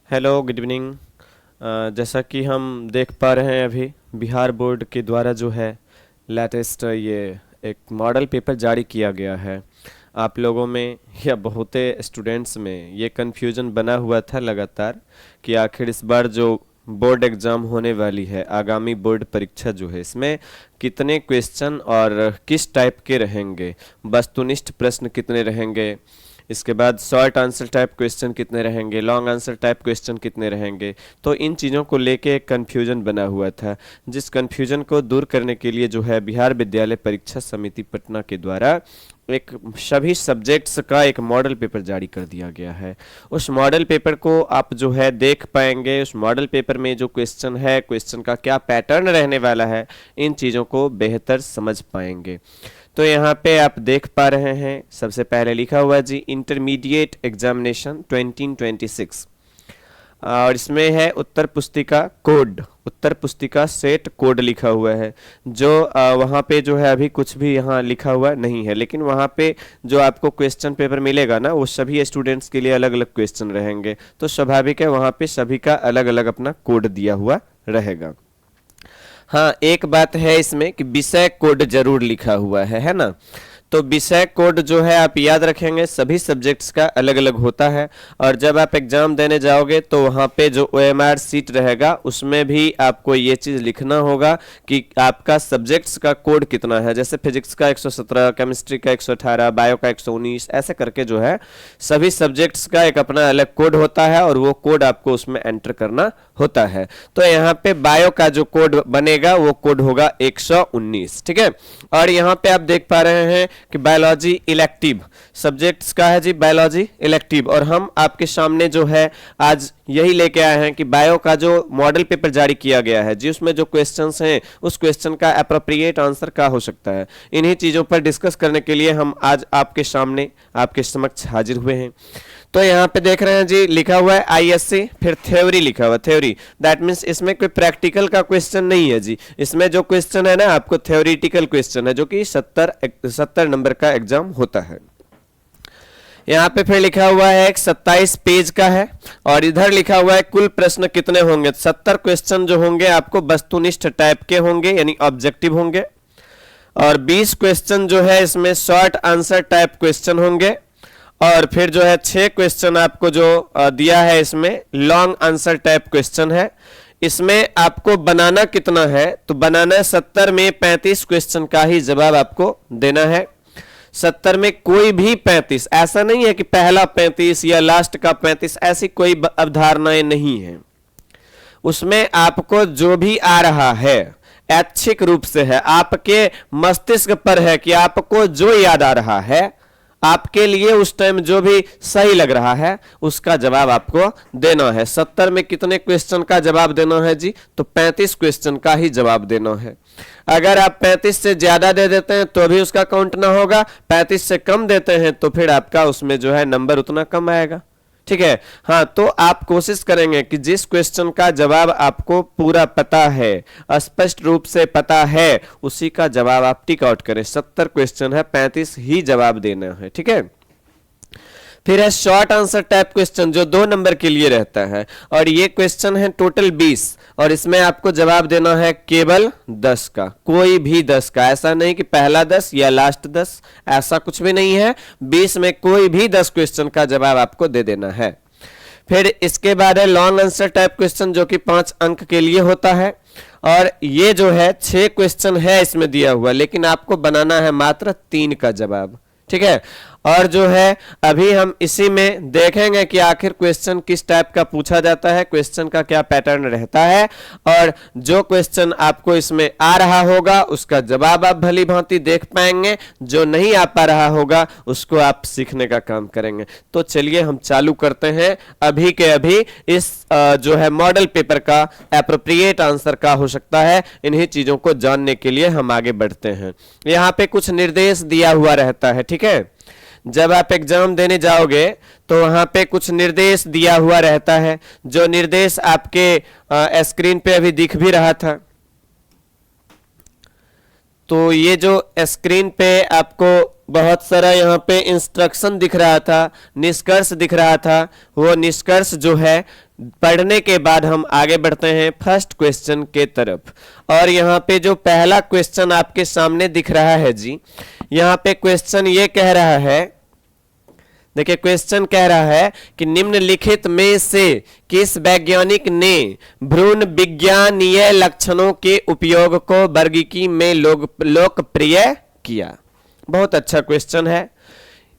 Hello, good evening. जैसा कि हम देख पा रहे हैं, अभी बिहार बोर्ड के द्वारा जो है लेटेस्ट ये एक मॉडल पेपर जारी किया गया है। आप लोगों में या बहुते स्टूडेंट्स में ये कन्फ्यूजन बना हुआ था लगातार कि आखिर इस बार जो बोर्ड एग्ज़ाम होने वाली है, आगामी बोर्ड परीक्षा जो है, इसमें कितने क्वेश्चन और किस टाइप के रहेंगे, वस्तुनिष्ठ प्रश्न कितने रहेंगे, इसके बाद शॉर्ट आंसर टाइप क्वेश्चन कितने रहेंगे, लॉन्ग आंसर टाइप क्वेश्चन कितने रहेंगे। तो इन चीज़ों को लेके एक कन्फ्यूजन बना हुआ था, जिस कन्फ्यूजन को दूर करने के लिए जो है बिहार विद्यालय परीक्षा समिति पटना के द्वारा एक सभी सब्जेक्ट्स का एक मॉडल पेपर जारी कर दिया गया है। उस मॉडल पेपर को आप जो है देख पाएंगे। उस मॉडल पेपर में जो क्वेश्चन है, क्वेश्चन का क्या पैटर्न रहने वाला है, इन चीज़ों को बेहतर समझ पाएंगे। तो यहाँ पे आप देख पा रहे हैं, सबसे पहले लिखा हुआ जी इंटरमीडिएट एग्जामिनेशन 2026, और इसमें है उत्तर पुस्तिका कोड, उत्तर पुस्तिका सेट कोड लिखा हुआ है। जो वहाँ पे जो है अभी कुछ भी यहाँ लिखा हुआ नहीं है, लेकिन वहाँ पे जो आपको क्वेश्चन पेपर मिलेगा ना, वो सभी स्टूडेंट्स के लिए अलग अलग क्वेश्चन रहेंगे। तो स्वाभाविक है वहाँ पे सभी का अलग अलग अपना कोड दिया हुआ रहेगा। हाँ, एक बात है इसमें कि विषय कोड जरूर लिखा हुआ है ना। तो विषय कोड जो है आप याद रखेंगे, सभी सब्जेक्ट्स का अलग अलग होता है। और जब आप एग्जाम देने जाओगे तो वहाँ पे जो OMR सीट रहेगा उसमें भी आपको ये चीज़ लिखना होगा कि आपका सब्जेक्ट्स का कोड कितना है। जैसे फिजिक्स का 117, केमिस्ट्री का 118, बायो का 119, ऐसे करके जो है सभी सब्जेक्ट्स का एक अपना अलग कोड होता है और वो कोड आपको उसमें एंटर करना होता है। तो यहाँ पे बायो का जो कोड बनेगा वो कोड होगा 119, ठीक है। और यहाँ पे आप देख पा रहे हैं कि बायोलॉजी इलेक्टिव सब्जेक्ट्स का है जी, बायोलॉजी इलेक्टिव। और हम आपके सामने जो है आज यही लेके आए हैं कि बायो का जो मॉडल पेपर जारी किया गया है जी, उसमें जो क्वेश्चंस हैं उस क्वेश्चन का एप्रोप्रिएट आंसर क्या हो सकता है। इन्हीं चीज़ों पर डिस्कस करने के लिए हम आज आपके सामने, आपके समक्ष हाजिर हुए हैं। तो यहाँ पे देख रहे हैं जी, लिखा हुआ है ISC, फिर थ्योरी लिखा हुआ है, थ्योरी। दैट मीन्स इसमें कोई प्रैक्टिकल का क्वेश्चन नहीं है जी। इसमें जो क्वेश्चन है ना, आपको थ्योरिटिकल क्वेश्चन है, जो कि 70 नंबर का एग्जाम होता है। यहाँ पे फिर लिखा हुआ है एक 27 पेज का है, और इधर लिखा हुआ है कुल प्रश्न कितने होंगे। 70 क्वेश्चन जो होंगे आपको वस्तुनिष्ठ टाइप के होंगे, यानी ऑब्जेक्टिव होंगे। और 20 क्वेश्चन जो है इसमें शॉर्ट आंसर टाइप क्वेश्चन होंगे। और फिर जो है 6 क्वेश्चन आपको जो दिया है इसमें लॉन्ग आंसर टाइप क्वेश्चन है। इसमें आपको बनाना कितना है, तो बनाना 70 में 35 क्वेश्चन का ही जवाब आपको देना है। 70 में कोई भी 35, ऐसा नहीं है कि पहला 35 या लास्ट का 35, ऐसी कोई अवधारणाएं नहीं है। उसमें आपको जो भी आ रहा है ऐच्छिक रूप से है, आपके मस्तिष्क पर है कि आपको जो याद आ रहा है, आपके लिए उस टाइम जो भी सही लग रहा है उसका जवाब आपको देना है। 70 में कितने क्वेश्चन का जवाब देना है जी, तो 35 क्वेश्चन का ही जवाब देना है। अगर आप 35 से ज्यादा दे देते हैं तो भी उसका काउंट ना होगा, 35 से कम देते हैं तो फिर आपका उसमें जो है नंबर उतना कम आएगा, ठीक है। हाँ, तो आप कोशिश करेंगे कि जिस क्वेश्चन का जवाब आपको पूरा पता है, स्पष्ट रूप से पता है, उसी का जवाब आप टिक आउट करें। 70 क्वेश्चन है, 35 ही जवाब देना है, ठीक है। फिर है शॉर्ट आंसर टाइप क्वेश्चन, जो 2 नंबर के लिए रहता है, और ये क्वेश्चन है टोटल 20, और इसमें आपको जवाब देना है केवल 10 का, कोई भी 10 का। ऐसा नहीं कि पहला 10 या लास्ट 10, ऐसा कुछ भी नहीं है। 20 में कोई भी 10 क्वेश्चन का जवाब आपको दे देना है। फिर इसके बाद है लॉन्ग आंसर टाइप क्वेश्चन, जो कि 5 अंक के लिए होता है। और ये जो है 6 क्वेश्चन है इसमें दिया हुआ, लेकिन आपको बनाना है मात्र 3 का जवाब, ठीक है। और जो है अभी हम इसी में देखेंगे कि आखिर क्वेश्चन किस टाइप का पूछा जाता है, क्वेश्चन का क्या पैटर्न रहता है, और जो क्वेश्चन आपको इसमें आ रहा होगा उसका जवाब आप भली भांति देख पाएंगे, जो नहीं आ पा रहा होगा उसको आप सीखने का काम करेंगे। तो चलिए हम चालू करते हैं अभी के अभी इस जो है मॉडल पेपर का एप्रोप्रिएट आंसर का हो सकता है। इन्हीं चीजों को जानने के लिए हम आगे बढ़ते हैं। यहाँ पे कुछ निर्देश दिया हुआ रहता है, ठीक है। जब आप एग्जाम देने जाओगे तो वहां पे कुछ निर्देश दिया हुआ रहता है, जो निर्देश आपके स्क्रीन पे अभी दिख भी रहा था। तो ये जो स्क्रीन पे आपको बहुत सारा यहाँ पे इंस्ट्रक्शन दिख रहा था, निष्कर्ष दिख रहा था। वो निष्कर्ष जो है पढ़ने के बाद हम आगे बढ़ते हैं फर्स्ट क्वेश्चन के तरफ। और यहाँ पे जो पहला क्वेश्चन आपके सामने दिख रहा है जी, यहाँ पे क्वेश्चन ये कह रहा है, देखिए क्वेश्चन कह रहा है कि निम्नलिखित में से किस वैज्ञानिक ने भ्रूण विज्ञानीय लक्षणों के उपयोग को वर्गीकी में लोकप्रिय किया। बहुत अच्छा क्वेश्चन है।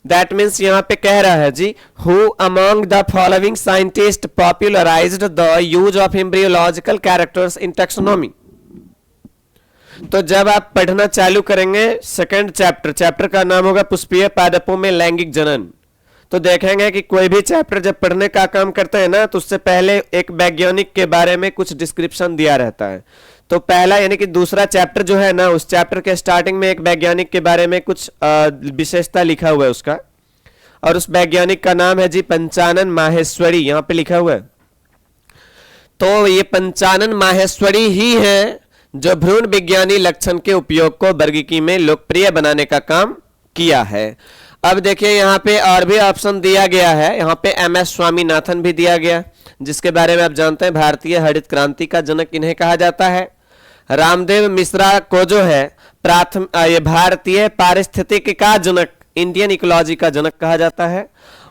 दैट मीन्स यहाँ पे कह रहा है जी, who among the following scientist popularised the use of embryological characters in taxonomy. तो जब आप पढ़ना चालू करेंगे सेकंड चैप्टर का नाम होगा पुष्पीय पादपों में लैंगिक जनन, तो देखेंगे कि कोई भी चैप्टर जब पढ़ने का काम करते हैं ना, तो उससे पहले एक वैज्ञानिक के बारे में कुछ डिस्क्रिप्शन दिया रहता है। तो पहला यानी कि दूसरा चैप्टर जो है ना, उस चैप्टर के स्टार्टिंग में एक वैज्ञानिक के बारे में कुछ विशेषता लिखा हुआ है उसका, और उस वैज्ञानिक का नाम है जी पंचानन माहेश्वरी, यहाँ पे लिखा हुआ है। तो ये पंचानन माहेश्वरी ही है जो भ्रूण विज्ञानी लक्षण के उपयोग को वर्गीकी में लोकप्रिय बनाने का काम किया है। अब देखिए यहाँ पे और भी ऑप्शन दिया गया है। यहाँ पे MS स्वामीनाथन भी दिया गया, जिसके बारे में आप जानते हैं भारतीय हरित क्रांति का जनक इन्हें कहा जाता है। रामदेव मिश्रा को जो है ये भारतीय पारिस्थितिकी का जनक, इंडियन इकोलॉजी का जनक कहा जाता है।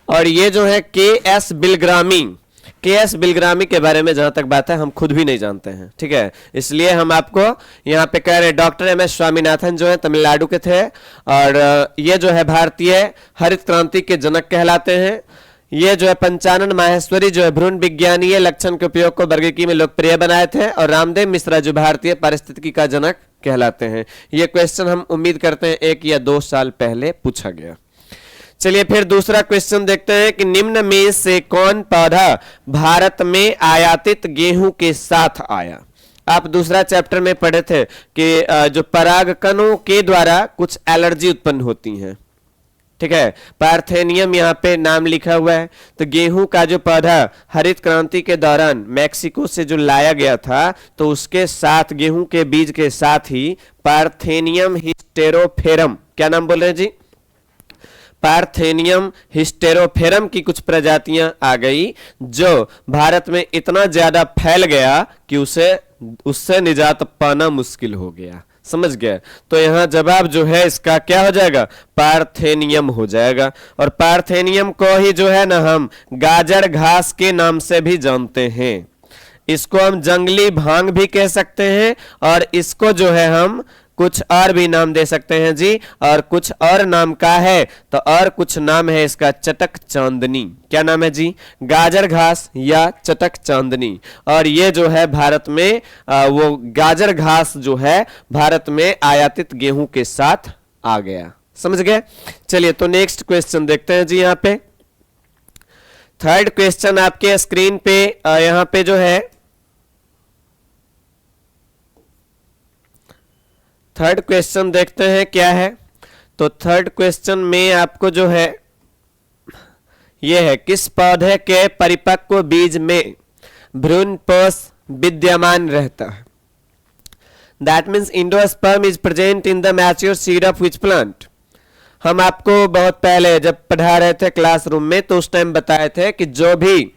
और ये जो है KS बिलग्रामी के बारे में जहां तक बात है हम खुद भी नहीं जानते हैं, ठीक है। इसलिए हम आपको यहाँ पे कह रहे हैं डॉक्टर MS स्वामीनाथन जो है तमिलनाडु के थे, और ये जो है भारतीय हरित क्रांति के जनक कहलाते हैं। ये जो है पंचानन माहेश्वरी जो है भ्रूण विज्ञानीय लक्षण के उपयोग को वर्गीकी में लोकप्रिय बनाए थे, और रामदेव मिश्रा जो भारतीय पारिस्थितिकी का जनक कहलाते हैं। ये क्वेश्चन हम उम्मीद करते हैं 1 या 2 साल पहले पूछा गया। चलिए फिर दूसरा क्वेश्चन देखते हैं कि निम्न में से कौन पौधा भारत में आयातित गेहूं के साथ आया। आप दूसरा चैप्टर में पढ़े थे कि जो परागकणों के द्वारा कुछ एलर्जी उत्पन्न होती हैं, ठीक है, पार्थेनियम यहाँ पे नाम लिखा हुआ है। तो गेहूं का जो पौधा हरित क्रांति के दौरान मैक्सिको से जो लाया गया था, तो उसके साथ गेहूं के बीज के साथ ही पार्थेनियम हिस्टेरोफेरम, क्या नाम बोल रहे हैं जी, पार्थेनियम हिस्टेरोफेरम की कुछ प्रजातियां आ गई, जो भारत में इतना ज्यादा फैल गया कि उससे निजात पाना मुश्किल हो गया। समझ गए? तो यहां जवाब जो है इसका क्या हो जाएगा, पार्थेनियम हो जाएगा। और पार्थेनियम को ही जो है ना हम गाजर घास के नाम से भी जानते हैं। इसको हम जंगली भांग भी कह सकते हैं, और इसको जो है हम कुछ और भी नाम दे सकते हैं जी। और कुछ और नाम का है, तो और कुछ नाम है इसका चटक चांदनी। क्या नाम है जी, गाजर घास या चटक चांदनी। और ये जो है भारत में वो गाजर घास जो है भारत में आयातित गेहूं के साथ आ गया। समझ गए? चलिए तो नेक्स्ट क्वेश्चन देखते हैं जी। यहाँ पे थर्ड क्वेश्चन आपके स्क्रीन पे यहाँ पे जो है थर्ड क्वेश्चन देखते हैं क्या है। तो थर्ड क्वेश्चन में आपको जो है ये है, किस पौधे के परिपक्व बीज में भ्रूणपोष विद्यमान रहता है। That means endosperm is present in the mature seed of which plant. हम आपको बहुत पहले जब पढ़ा रहे थे क्लासरूम में, तो उस टाइम बताए थे कि जो भी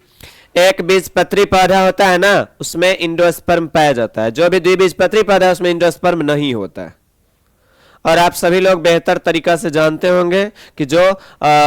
एक बीजपत्री पौधा होता है ना, उसमें एंडोस्पर्म पाया जाता है। जो भी द्विबीजपत्री पौधा है उसमें एंडोस्पर्म नहीं होता है। और आप सभी लोग बेहतर तरीका से जानते होंगे कि जो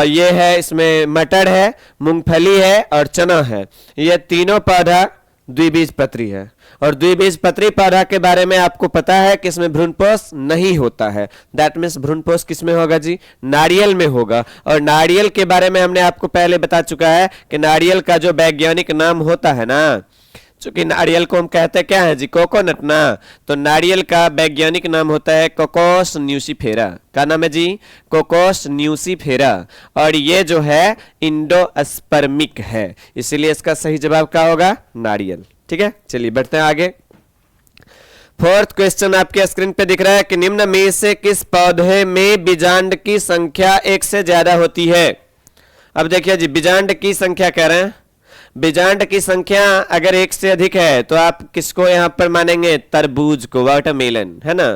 ये है, इसमें मटर है, मूंगफली है और चना है, ये तीनों पौधा द्विबीजपत्री है। और द्विबीजपत्री पौधा के बारे में आपको पता है कि इसमें भ्रूणपोष नहीं होता है। दैट मीन्स भ्रूणपोष किसमें होगा जी, नारियल में होगा। और नारियल के बारे में हमने आपको पहले बता चुका है कि नारियल का जो वैज्ञानिक नाम होता है ना, चूंकि नारियल को हम कहते हैं क्या है जी, कोकोनट ना, तो नारियल का वैज्ञानिक नाम होता है कोकोस न्यूसीफेरा। क्या नाम है जी, कोकोस न्यूसीफेरा। और ये जो है इंडोस्पर्मिक है, इसीलिए इसका सही जवाब क्या होगा, नारियल। ठीक है, चलिए बढ़ते हैं आगे। फोर्थ क्वेश्चन आपके स्क्रीन पे दिख रहा है कि निम्न में से किस पौधे में बीजांड की संख्या 1 से ज्यादा होती है। अब देखिए जी, बीजांड की संख्या कह रहे हैं, बीजांड की संख्या अगर एक से अधिक है तो आप किसको यहां पर मानेंगे? तरबूज को, वाटरमेलन, है ना।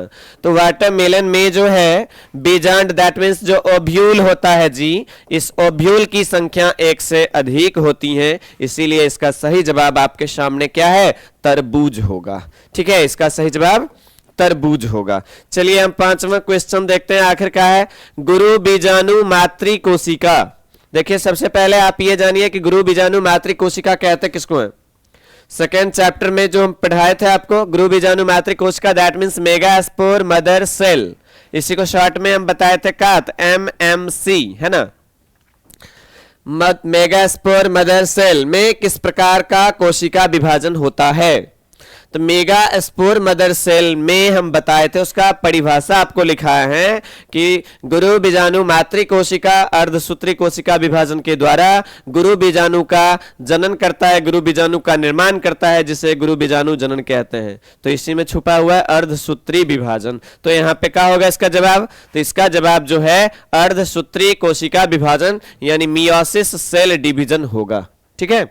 तो वाटरमेलन में जो है बीजांड दैट मीन्स जो ओव्यूल होता है जी, इस ओव्यूल की संख्या एक से अधिक होती है, इसीलिए इसका सही जवाब आपके सामने क्या है? तरबूज होगा। ठीक है, इसका सही जवाब तरबूज होगा। चलिए हम पांचवा क्वेश्चन देखते हैं, आखिर क्या है? गुरु बीजाणु मातृ कोशिका। देखिए सबसे पहले आप ये जानिए कि गुरु बीजाणु मातृ कोशिका कहते किसको है। सेकेंड चैप्टर में जो हम पढ़ाए थे आपको, गुरु बीजाणु मातृ कोशिका that means megaspore mother cell, इसी को शॉर्ट में हम बताए थे कात, MMC, है ना। मेगास्पोर मदर सेल में किस प्रकार का कोशिका विभाजन होता है? तो मेगा स्पोर मदर सेल में हम बताए थे, उसका परिभाषा आपको लिखा है कि गुरु बीजाणु मातृ कोशिका अर्धसूत्री कोशिका विभाजन के द्वारा गुरु बीजाणु का जनन करता है, गुरु बीजाणु का निर्माण करता है, जिसे गुरु बीजाणु जनन कहते हैं। तो इसी में छुपा हुआ है अर्धसूत्री विभाजन। तो यहां पे क्या होगा इसका जवाब? तो इसका जवाब जो है अर्धसूत्री कोशिका विभाजन यानी मियोसिस सेल डिवीजन होगा। ठीक है,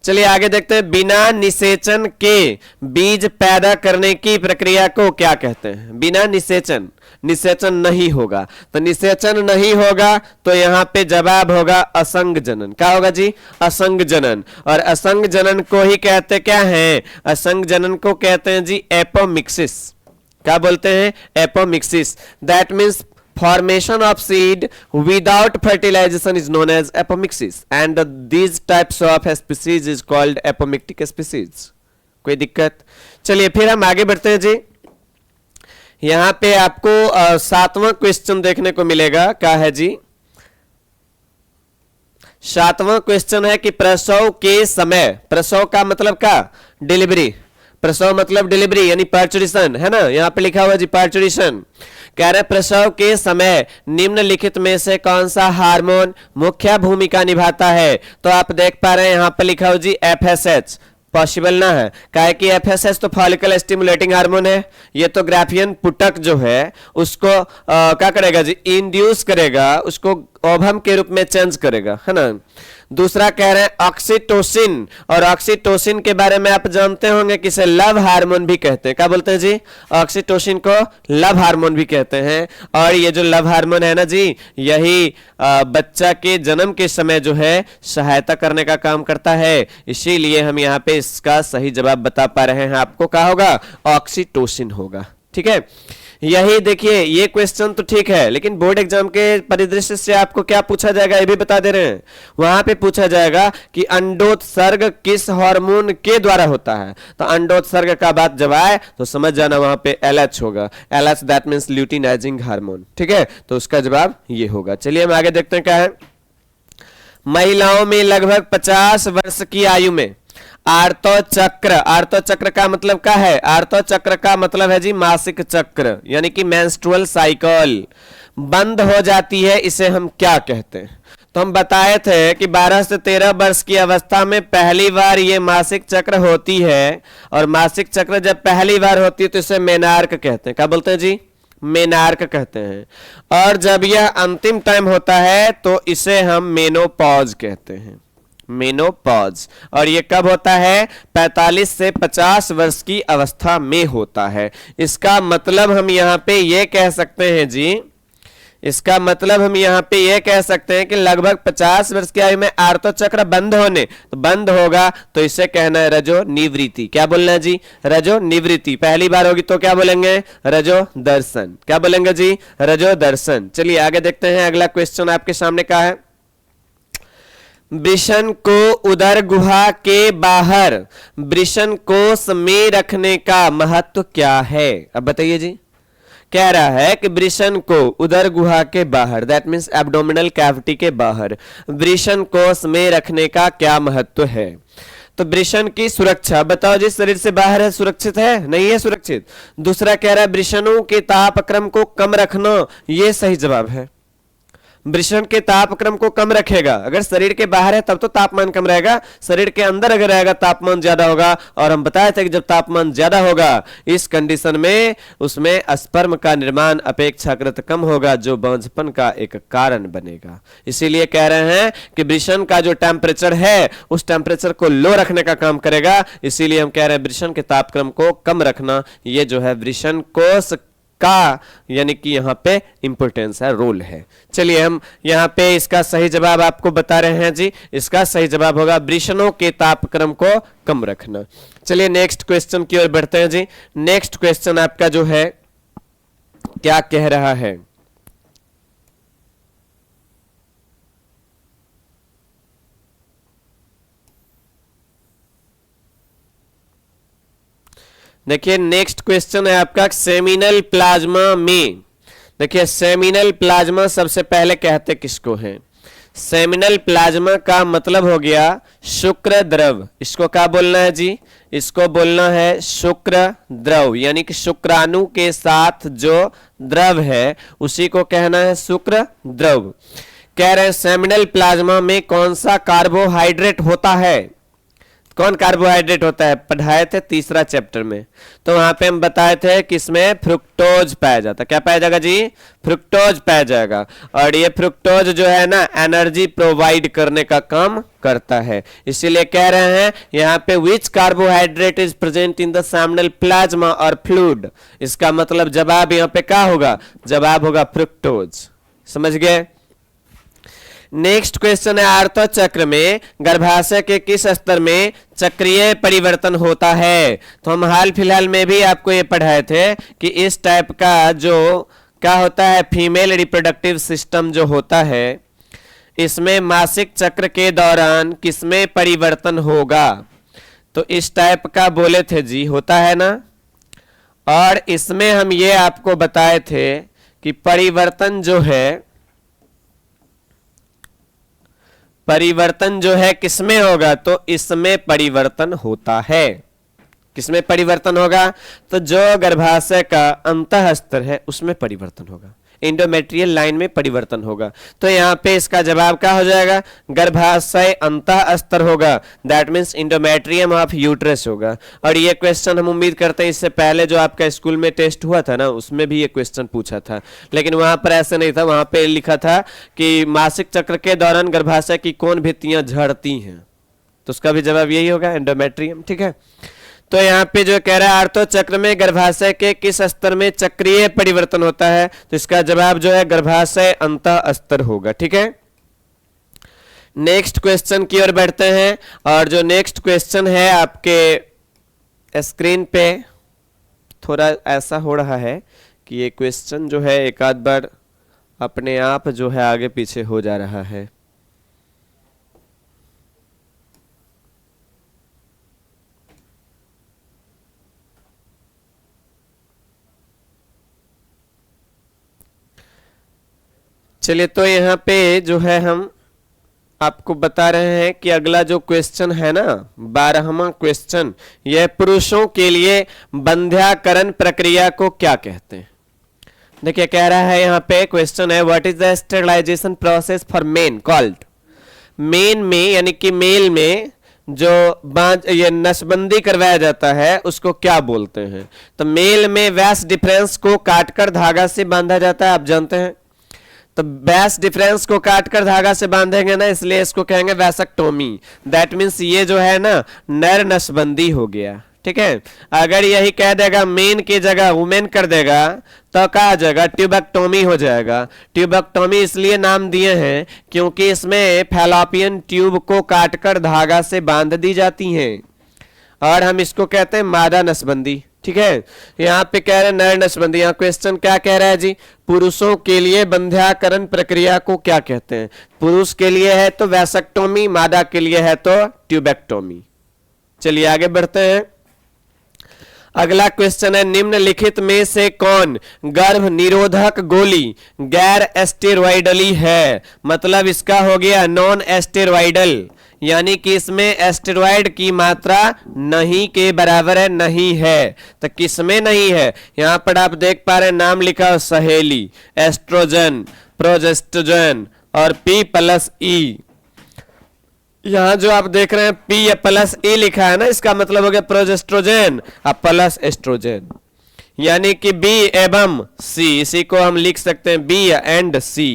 चलिए आगे देखते हैं। बिना निषेचन के बीज पैदा करने की प्रक्रिया को क्या कहते हैं? बिना निषेचन, निषेचन नहीं होगा, तो निषेचन नहीं होगा तो यहां पे जवाब होगा असंग जनन। क्या होगा जी? असंग जनन। और असंग जनन को ही कहते क्या है? असंग जनन को कहते हैं जी एपोमिक्सिस। क्या बोलते हैं? Apomixis. That means formation of seed without fertilization is known as apomixis, and these types of species is called apomictic species। कोई दिक्कत? चलिए फिर हम आगे बढ़ते हैं जी। यहां पे आपको सातवां क्वेश्चन देखने को मिलेगा। क्या है जी? सातवां क्वेश्चन है कि प्रसव के समय, प्रसव का मतलब क्या? डिलीवरी। प्रसव मतलब डिलीवरी यानी पार्चुरेशन, है ना। यहां पे लिखा हुआ जी पार्चुरेशन। कह रहे प्रसव के समय निम्नलिखित में से कौन सा हार्मोन मुख्य भूमिका निभाता है? तो आप देख पा रहे हैं यहां पर लिखा हुआ जी FSH। पॉसिबल ना है, काहे कि FSH तो फॉलिकल स्टिमुलेटिंग हार्मोन है। ये तो ग्राफियन पुटक जो है उसको क्या करेगा जी? इंड्यूस करेगा, उसको ओवम के रूप में चेंज करेगा, है ना। दूसरा कह रहे हैं ऑक्सीटोसिन, और ऑक्सीटोसिन के बारे में आप जानते होंगे कि इसे लव हार्मोन भी कहते हैं। क्या बोलते हैं जी? ऑक्सीटोसिन को लव हार्मोन भी कहते हैं। और ये जो लव हार्मोन है ना जी, यही बच्चा के जन्म के समय जो है सहायता करने का काम करता है, इसीलिए हम यहाँ पे इसका सही जवाब बता पा रहे हैं आपको। क्या होगा? ऑक्सीटोसिन होगा। ठीक है, यही देखिए ये क्वेश्चन तो ठीक है, लेकिन बोर्ड एग्जाम के परिदृश्य से आपको क्या पूछा जाएगा ये भी बता दे रहे हैं। वहां पे पूछा जाएगा कि अंडोत्सर्ग किस हार्मोन के द्वारा होता है। तो अंडोत्सर्ग का बात जब आए तो समझ जाना वहां पे LH होगा। LH that means luteinizing hormone. ठीक है, तो उसका जवाब ये होगा। चलिए हम आगे देखते हैं क्या है। महिलाओं में लगभग 50 वर्ष की आयु में आर्तो चक्र, आर्तो चक्र का मतलब क्या है? आर्तो चक्र का मतलब है जी मासिक चक्र यानी कि मेंस्ट्रुअल साइकिल बंद हो जाती है, इसे हम क्या कहते हैं? तो हम बताए थे कि 12 से 13 वर्ष की अवस्था में पहली बार ये मासिक चक्र होती है, और मासिक चक्र जब पहली बार होती है तो इसे मेनार्क कहते हैं। क्या बोलते हैं जी? मेनार्क कहते हैं। और जब यह अंतिम टाइम होता है तो इसे हम मेनोपॉज कहते हैं, मेनोपॉज। और ये कब होता है? 45 से 50 वर्ष की अवस्था में होता है। इसका मतलब हम यहां पे ये कह सकते हैं जी, इसका मतलब हम यहां पे ये कह सकते हैं कि लगभग 50 वर्ष की आयु में आर्तो चक्र बंद होने, तो बंद होगा तो इसे कहना है रजो निवृत्ति। क्या बोलना है जी? रजो निवृत्ति। पहली बार होगी तो क्या बोलेंगे? रजो दर्शन। क्या बोलेंगे जी? रजो दर्शन। चलिए आगे देखते हैं, अगला क्वेश्चन आपके सामने क्या है। वृषण को उदर गुहा के बाहर वृषण कोश में रखने का महत्व क्या है? अब बताइए जी। कह रहा है कि वृषण को उदर गुहा के बाहर दैट मींस एब्डोमिनल कैविटी के बाहर वृषण कोश में रखने का क्या महत्व है? तो वृषण की सुरक्षा बताओ जी, शरीर से बाहर है, सुरक्षित है? नहीं है सुरक्षित। दूसरा कह रहा है वृषणों के तापक्रम को कम रखना, ये सही जवाब है। वृषण के तापक्रम को कम रखेगा। अगर शरीर के बाहर है तब तो तापमान कम रहेगा, शरीर के अंदर अगर रहेगा तापमान ज्यादा होगा। और हम बताए थे कि जब तापमान ज्यादा होगा इस कंडीशन में उसमें स्पर्म का निर्माण अपेक्षाकृत कम होगा, जो बांझपन का एक कारण बनेगा। इसीलिए कह रहे हैं कि वृषण का जो टेम्परेचर है उस टेम्परेचर को लो रखने का काम करेगा। इसीलिए हम कह रहे हैं वृषण के तापक्रम को कम रखना, ये जो है वृषण कोश का यानी कि यहां पे इंपोर्टेंस है, रोल है। चलिए हम यहां पे इसका सही जवाब आपको बता रहे हैं जी। इसका सही जवाब होगा वृषणों के तापक्रम को कम रखना। चलिए नेक्स्ट क्वेश्चन की ओर बढ़ते हैं जी। नेक्स्ट क्वेश्चन आपका जो है क्या कह रहा है, देखिए नेक्स्ट क्वेश्चन है आपका सेमिनल प्लाज्मा में। देखिए सेमिनल प्लाज्मा सबसे पहले कहते किसको हैं? सेमिनल प्लाज्मा का मतलब हो गया शुक्र द्रव। इसको क्या बोलना है जी? इसको बोलना है शुक्र द्रव, यानी कि शुक्राणु के साथ जो द्रव है उसी को कहना है शुक्र द्रव। कह रहे हैं सेमिनल प्लाज्मा में कौन सा कार्बोहाइड्रेट होता है? कौन कार्बोहाइड्रेट होता है? पढ़ाए थे तीसरा चैप्टर में, तो वहां पे हम बताए थे कि इसमें फ्रुक्टोज पाया जाता है। क्या पाया जाएगा जी? फ्रुक्टोज पाया जाएगा। और ये फ्रुक्टोज जो है ना एनर्जी प्रोवाइड करने का काम करता है। इसीलिए कह रहे हैं यहाँ पे which carbohydrate is present in the seminal plasma और फ्लूइड। इसका मतलब जवाब यहाँ पे क्या होगा? जवाब होगा फ्रुक्टोज। समझ गए? नेक्स्ट क्वेश्चन है आर्तो चक्र में गर्भाशय के किस स्तर में चक्रीय परिवर्तन होता है? तो हम हाल फिलहाल में भी आपको ये पढ़ाए थे कि इस टाइप का जो क्या होता है फीमेल रिप्रोडक्टिव सिस्टम जो होता है इसमें मासिक चक्र के दौरान किसमें परिवर्तन होगा? तो इस टाइप का बोले थे जी, होता है ना। और इसमें हम ये आपको बताए थे कि परिवर्तन जो है किसमें होगा? तो इसमें परिवर्तन होता है। किसमें परिवर्तन होगा? तो जो गर्भाशय का अंतः स्तर है उसमें परिवर्तन होगा, एंडोमेट्रियल लाइन में परिवर्तन होगा। तो यहाँ पे इसका जवाब क्या हो जाएगा? गर्भाशय अंतः स्तर होगा, that means endometrium of uterus होगा। और ये क्वेश्चन हम उम्मीद करते हैं इससे पहले जो आपका स्कूल में टेस्ट हुआ था ना उसमें भी ये क्वेश्चन पूछा था, लेकिन वहां पर ऐसे नहीं था। वहां पे लिखा था कि मासिक चक्र के दौरान गर्भाशय की कौन भित्तियां झड़ती हैं, तो उसका भी जवाब यही होगा, एंडोमेट्रियम। ठीक है, तो यहाँ पे जो कह रहा है आर्तो चक्र में गर्भाशय के किस स्तर में चक्रीय परिवर्तन होता है? तो इसका जवाब जो है गर्भाशय अंतः स्तर होगा। ठीक है, नेक्स्ट क्वेश्चन की ओर बढ़ते हैं। और जो नेक्स्ट क्वेश्चन है आपके स्क्रीन पे थोड़ा ऐसा हो रहा है कि ये क्वेश्चन जो है एक आध बार अपने आप जो है आगे पीछे हो जा रहा है। चलिए, तो यहाँ पे जो है हम आपको बता रहे हैं कि अगला जो क्वेश्चन है ना 12वां क्वेश्चन, यह पुरुषों के लिए बंध्याकरण प्रक्रिया को क्या कहते हैं? देखिए कह रहा है यहाँ पे क्वेश्चन है what is the sterilization process for men called. Men में यानी कि मेल में जो ये नसबंदी करवाया जाता है उसको क्या बोलते हैं? तो मेल में वैस डिफरेंस को काटकर धागा से बांधा जाता है, आप जानते हैं। तो वैस डिफरेंस को काटकर धागा से बांधेंगे ना, इसलिए इसको कहेंगे वैसेक्टोमी। दैट मीन्स ये जो है ना नर नसबंदी हो गया। ठीक है, अगर यही कह देगा मेन की जगह वुमेन कर देगा तो क्या आ जाएगा? ट्यूबेक्टोमी हो जाएगा। ट्यूबेक्टोमी इसलिए नाम दिए हैं क्योंकि इसमें फैलोपियन ट्यूब को काटकर धागा से बांध दी जाती हैं और हम इसको कहते हैं मादा नसबंदी। ठीक है, यहाँ पे कह रहे हैं नर नसबंदी। यहाँ क्वेश्चन क्या कह रहा है जी? पुरुषों के लिए बंध्याकरण प्रक्रिया को क्या कहते हैं? पुरुष के लिए है तो वैसेक्टोमी, मादा के लिए है तो ट्यूबेक्टोमी। चलिए आगे बढ़ते हैं। अगला क्वेश्चन है निम्नलिखित में से कौन गर्भ निरोधक गोली गैर एस्टेरॉयडली है? मतलब इसका हो गया नॉन एस्टेरॉयडल, यानी कि इसमें एस्टेरॉयड की मात्रा नहीं के बराबर है, नहीं है। तो किसमें नहीं है? यहां पर आप देख पा रहे हैं नाम लिखा सहेली, एस्ट्रोजन, प्रोजेस्टेरोन, और P प्लस ई। यहां जो आप देख रहे हैं P या प्लस ई लिखा है ना, इसका मतलब हो गया प्रोजेस्ट्रोजेन और प्लस एस्ट्रोजेन, यानी कि B एवं C। इसी को हम लिख सकते हैं B एंड C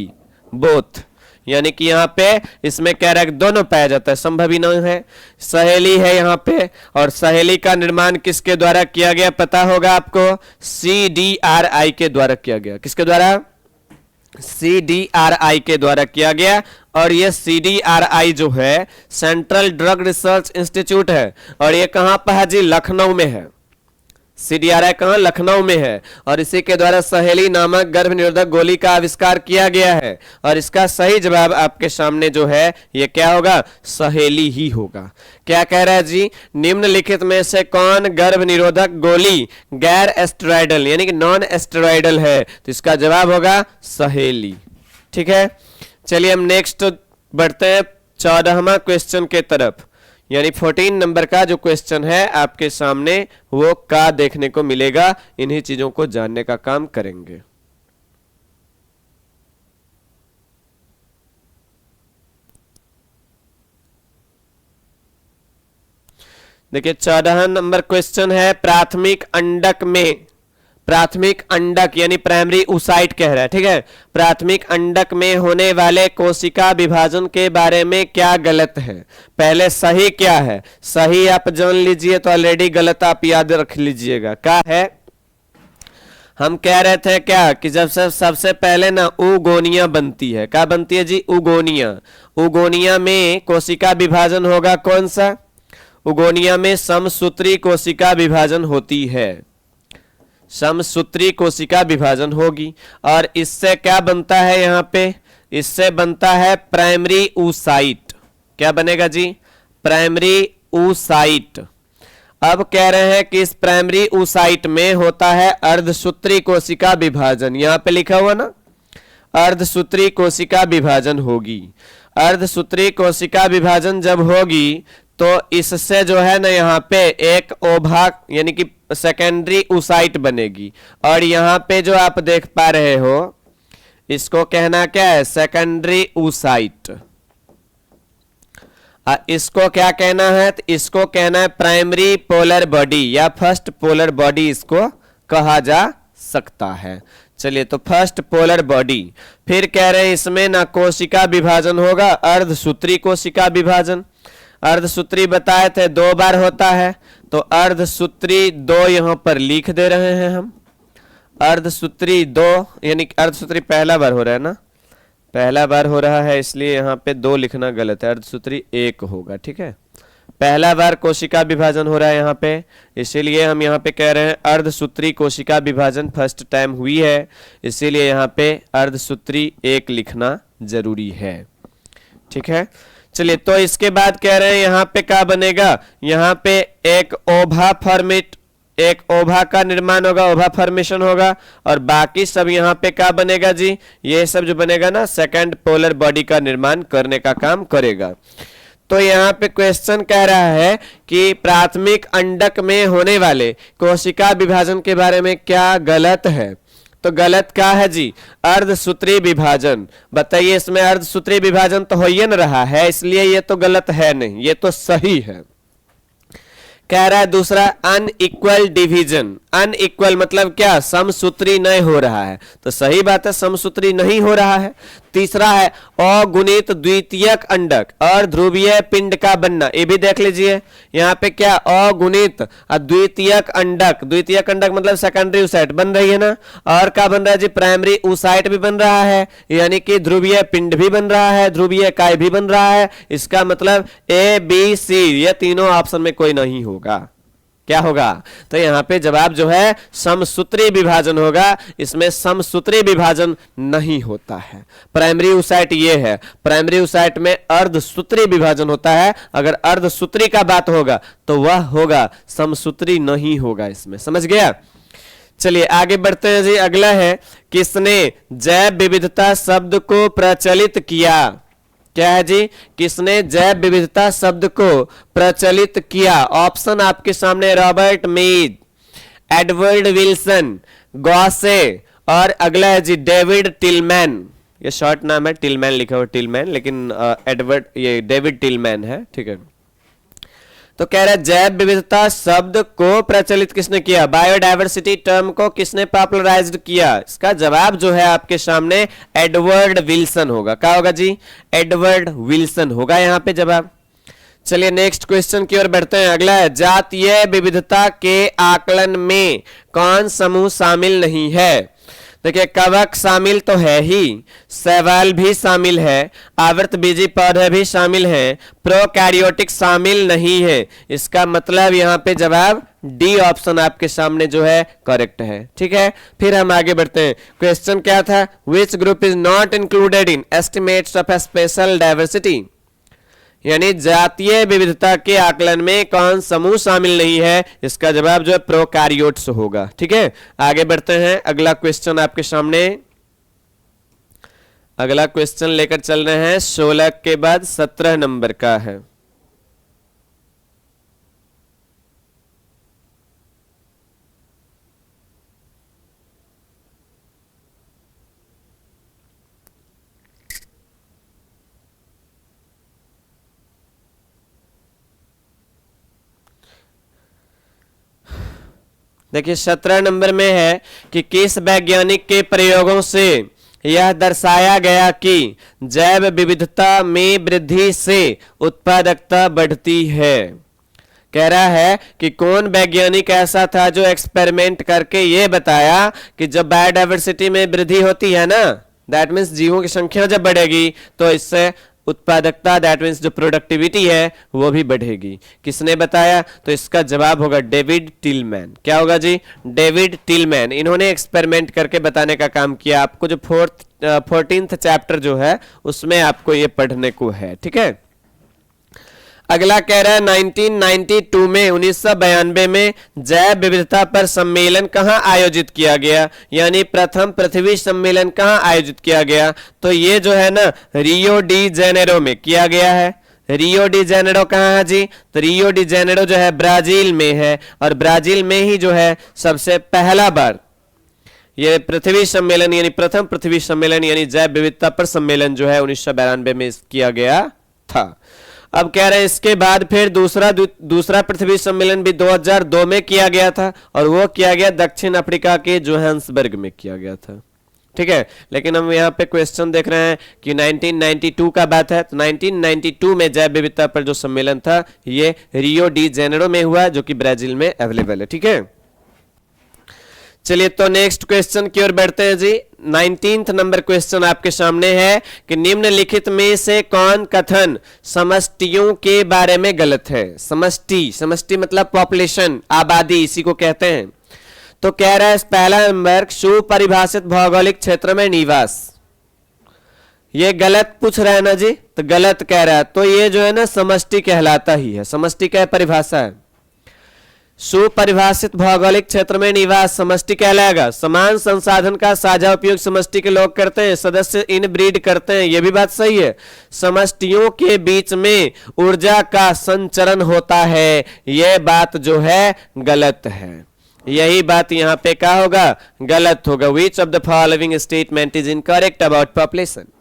बोथ, यानी कि यहाँ पे इसमें कह रहा है दोनों पाया जाता है, संभव ही नहीं है। सहेली है यहाँ पे, और सहेली का निर्माण किसके द्वारा किया गया पता होगा आपको, CDRI के द्वारा किया गया। किसके द्वारा? CDRI के द्वारा किया गया। और ये CDRI जो है सेंट्रल ड्रग रिसर्च इंस्टीट्यूट है, और ये कहां पर है जी? लखनऊ में है। CDRI कहां? लखनऊ में है। और इसी के द्वारा सहेली नामक गर्भ निरोधक गोली का आविष्कार किया गया है। और इसका सही जवाब आपके सामने जो है ये क्या होगा? सहेली ही होगा। क्या कह रहा है जी? निम्नलिखित में से कौन गर्भ निरोधक गोली गैर एस्टेरॉयडल यानी कि नॉन एस्टेरॉयडल है? तो इसका जवाब होगा सहेली। ठीक है, चलिए हम नेक्स्ट बढ़ते हैं 14वां क्वेश्चन के तरफ, यानी 14 नंबर का जो क्वेश्चन है आपके सामने वो का देखने को मिलेगा। इन्हीं चीजों को जानने का काम करेंगे। देखिए 14 नंबर क्वेश्चन है, प्राथमिक अंडक में, प्राथमिक अंडक यानी प्राइमरी oocyte कह रहा है। ठीक है, प्राथमिक अंडक में होने वाले कोशिका विभाजन के बारे में क्या गलत है? पहले सही क्या है? सही आप जान लीजिए, तो ऑलरेडी गलत आप याद रख लीजिएगा। क्या है? हम कह रहे थे क्या कि जब सबसे पहले ना उगोनिया बनती है। क्या बनती है जी? उगोनिया। उगोनिया में कोशिका विभाजन होगा कौन सा? उगोनिया में समसूत्री कोशिका विभाजन होती है, समसूत्री कोशिका विभाजन होगी। और इससे क्या बनता है? यहां पे इससे बनता है प्राइमरी oocyte। क्या बनेगा जी? Primary oocyte। अब कह रहे हैं कि इस प्राइमरी oocyte में होता है अर्धसूत्री कोशिका विभाजन। यहां पे लिखा हुआ ना, अर्धसूत्री कोशिका विभाजन होगी। अर्धसूत्री कोशिका विभाजन जब होगी तो इससे जो है ना यहाँ पे एक ओभा यानी कि सेकेंडरी oocyte बनेगी। और यहाँ पे जो आप देख पा रहे हो इसको कहना क्या है? Secondary oocyte। इसको क्या कहना है? तो इसको कहना है प्राइमरी पोलर बॉडी या फर्स्ट पोलर बॉडी इसको कहा जा सकता है। चलिए, तो फर्स्ट पोलर बॉडी। फिर कह रहे हैं इसमें ना कोशिका विभाजन होगा, अर्धसूत्री कोशिका विभाजन। अर्धसूत्री बताए थे 2 बार होता है, तो अर्धसूत्री 2 यहां पर लिख दे रहे हैं हम। अर्धसूत्री 2 यानी अर्धसूत्री पहला बार हो रहा है ना, पहला बार हो रहा है, इसलिए यहां पे 2 लिखना गलत है, अर्धसूत्री 1 होगा। ठीक है, पहला बार कोशिका विभाजन हो रहा है यहां पे, इसीलिए हम यहां पे कह रहे हैं अर्धसूत्री कोशिका विभाजन फर्स्ट टाइम हुई है, इसीलिए यहां पे अर्धसूत्री 1 लिखना जरूरी है। ठीक है, चलिए, तो इसके बाद कह रहे हैं यहाँ पे क्या बनेगा? यहाँ पे एक ओभा फॉर्मेट, एक ओभा का निर्माण होगा, ओभा फॉर्मेशन होगा। और बाकी सब यहाँ पे क्या बनेगा जी? ये सब जो बनेगा ना सेकंड पोलर बॉडी का निर्माण करने का काम करेगा। तो यहाँ पे क्वेश्चन कह रहा है कि प्राथमिक अंडक में होने वाले कोशिका विभाजन के बारे में क्या गलत है? तो गलत क्या है जी? अर्धसूत्री विभाजन। बताइए, इसमें अर्धसूत्री विभाजन तो हो ही न रहा है, इसलिए ये तो गलत है नहीं, ये तो सही है। कह रहा है दूसरा अनइक्वल डिवीजन। अनइक्वल मतलब क्या? समसूत्री नहीं हो रहा है, तो सही बात है, समसूत्री नहीं हो रहा है। तीसरा है अगुणित द्वितीयक अंडक और ध्रुवीय पिंड का बनना। ये भी देख लीजिए, यहाँ पे क्या अगुणित द्वितीयक अंडक, द्वितीयक अंडक मतलब सेकेंडरी oocyte बन रही है ना, और क्या बन रहा है जी? प्राइमरी oocyte भी बन रहा है, यानी कि ध्रुवीय पिंड भी बन रहा है, ध्रुवीय काय भी बन रहा है। इसका मतलब ए बी सी ये तीनों ऑप्शन में कोई नहीं होगा। क्या होगा? तो यहाँ पे जवाब जो है समसूत्री विभाजन होगा, इसमें समसूत्री विभाजन नहीं होता है। प्राइमरी oocyte ये है, प्राइमरी oocyte में अर्धसूत्री विभाजन होता है। अगर अर्धसूत्री का बात होगा तो वह होगा, समसूत्री नहीं होगा इसमें। समझ गया? चलिए आगे बढ़ते हैं जी। अगला है, किसने जैव विविधता शब्द को प्रचलित किया? क्या है जी? किसने जैव विविधता शब्द को प्रचलित किया? ऑप्शन आपके सामने, रॉबर्ट मीड, एडवर्ड विल्सन, गॉसे, और अगला है जी डेविड टिलमैन। ये शॉर्ट नाम है, टिलमैन लिखा हुआ टिलमैन, लेकिन एडवर्ड ये डेविड टिलमैन है, ठीक है। तो कह रहा है जैव विविधता शब्द को प्रचलित किसने किया, बायोडायवर्सिटी टर्म को किसने पॉपुलराइज्ड किया। इसका जवाब जो है आपके सामने एडवर्ड विल्सन होगा। क्या होगा जी, एडवर्ड विल्सन होगा यहाँ पे जवाब। चलिए नेक्स्ट क्वेश्चन की ओर बढ़ते हैं। अगला है जातीय विविधता के आकलन में कौन समूह शामिल नहीं है। देखिए कवक शामिल तो है ही, शैवाल भी शामिल है, आवृतबीजी पौधे भी शामिल हैं, प्रोकैरियोटिक शामिल नहीं है। इसका मतलब यहाँ पे जवाब डी ऑप्शन आपके सामने जो है करेक्ट है, ठीक है। फिर हम आगे बढ़ते हैं। क्वेश्चन क्या था, which group is not included in estimates of special diversity, यानी जातीय विविधता के आकलन में कौन समूह शामिल नहीं है। इसका जवाब जो है प्रोकैरियोट्स होगा, ठीक है। आगे बढ़ते हैं, अगला क्वेश्चन आपके सामने, अगला क्वेश्चन लेकर चल रहे हैं 16 के बाद 17 नंबर का है। देखिए 17 नंबर में है कि किस वैज्ञानिक के प्रयोगों से यह दर्शाया गया कि जैव विविधता में वृद्धि से उत्पादकता बढ़ती है। कह रहा है कि कौन वैज्ञानिक ऐसा था जो एक्सपेरिमेंट करके ये बताया कि जब बायोडायवर्सिटी में वृद्धि होती है ना, दैट मीन्स जीवों की संख्या जब बढ़ेगी तो इससे उत्पादकता, दैट मीन्स जो प्रोडक्टिविटी है वो भी बढ़ेगी। किसने बताया, तो इसका जवाब होगा डेविड टिलमैन। क्या होगा जी, डेविड टिलमैन। इन्होंने एक्सपेरिमेंट करके बताने का काम किया। आपको जो 14th चैप्टर जो है उसमें आपको ये पढ़ने को है, ठीक है। अगला कह रहा है 1992 में 1992 में जैव विविधता पर सम्मेलन कहां आयोजित किया गया, यानी प्रथम पृथ्वी सम्मेलन कहां आयोजित किया गया। तो ये जो है ना रियो डी जेनेरो में किया गया है। रियो डी जेनेरो कहां है जी, तो रियो डी जेनेरो जो है ब्राजील में है, और ब्राजील में ही जो है सबसे पहला बार ये पृथ्वी सम्मेलन यानी प्रथम पृथ्वी सम्मेलन यानी जैव विविधता पर सम्मेलन जो है 1992 में किया गया था। अब कह रहे हैं इसके बाद फिर दूसरा पृथ्वी सम्मेलन भी 2002 में किया गया था, और वो किया गया दक्षिण अफ्रीका के जोहान्सबर्ग में किया गया था, ठीक है। लेकिन हम यहाँ पे क्वेश्चन देख रहे हैं कि 1992 का बात है, तो 1992 में जैव विविधता पर जो सम्मेलन था ये रियो डी जेनेरो में हुआ, जो कि ब्राजील में अवेलेबल है, ठीक है। चलिए तो नेक्स्ट क्वेश्चन की ओर बढ़ते हैं जी। 19th नंबर क्वेश्चन आपके सामने है कि निम्नलिखित में से कौन कथन समष्टियों के बारे में गलत है। समष्टि मतलब पॉपुलेशन, आबादी, इसी को कहते हैं। तो कह रहा है पहला नंबर सुपरिभाषित भौगोलिक क्षेत्र में निवास, ये गलत पूछ रहा है ना जी, तो गलत कह रहा है। तो ये जो है ना समष्टि कहलाता ही है। समष्टि क्या परिभाषा है, सुपरिभाषित भौगोलिक क्षेत्र में निवास समष्टि कहलाएगा। समान संसाधन का साझा उपयोग समष्टि के लोग करते हैं, सदस्य इन ब्रीड करते हैं, यह भी बात सही है। समष्टियों के बीच में ऊर्जा का संचरण होता है, यह बात जो है गलत है। यही बात यहाँ पे क्या होगा, गलत होगा। Which of the following statement is incorrect about population.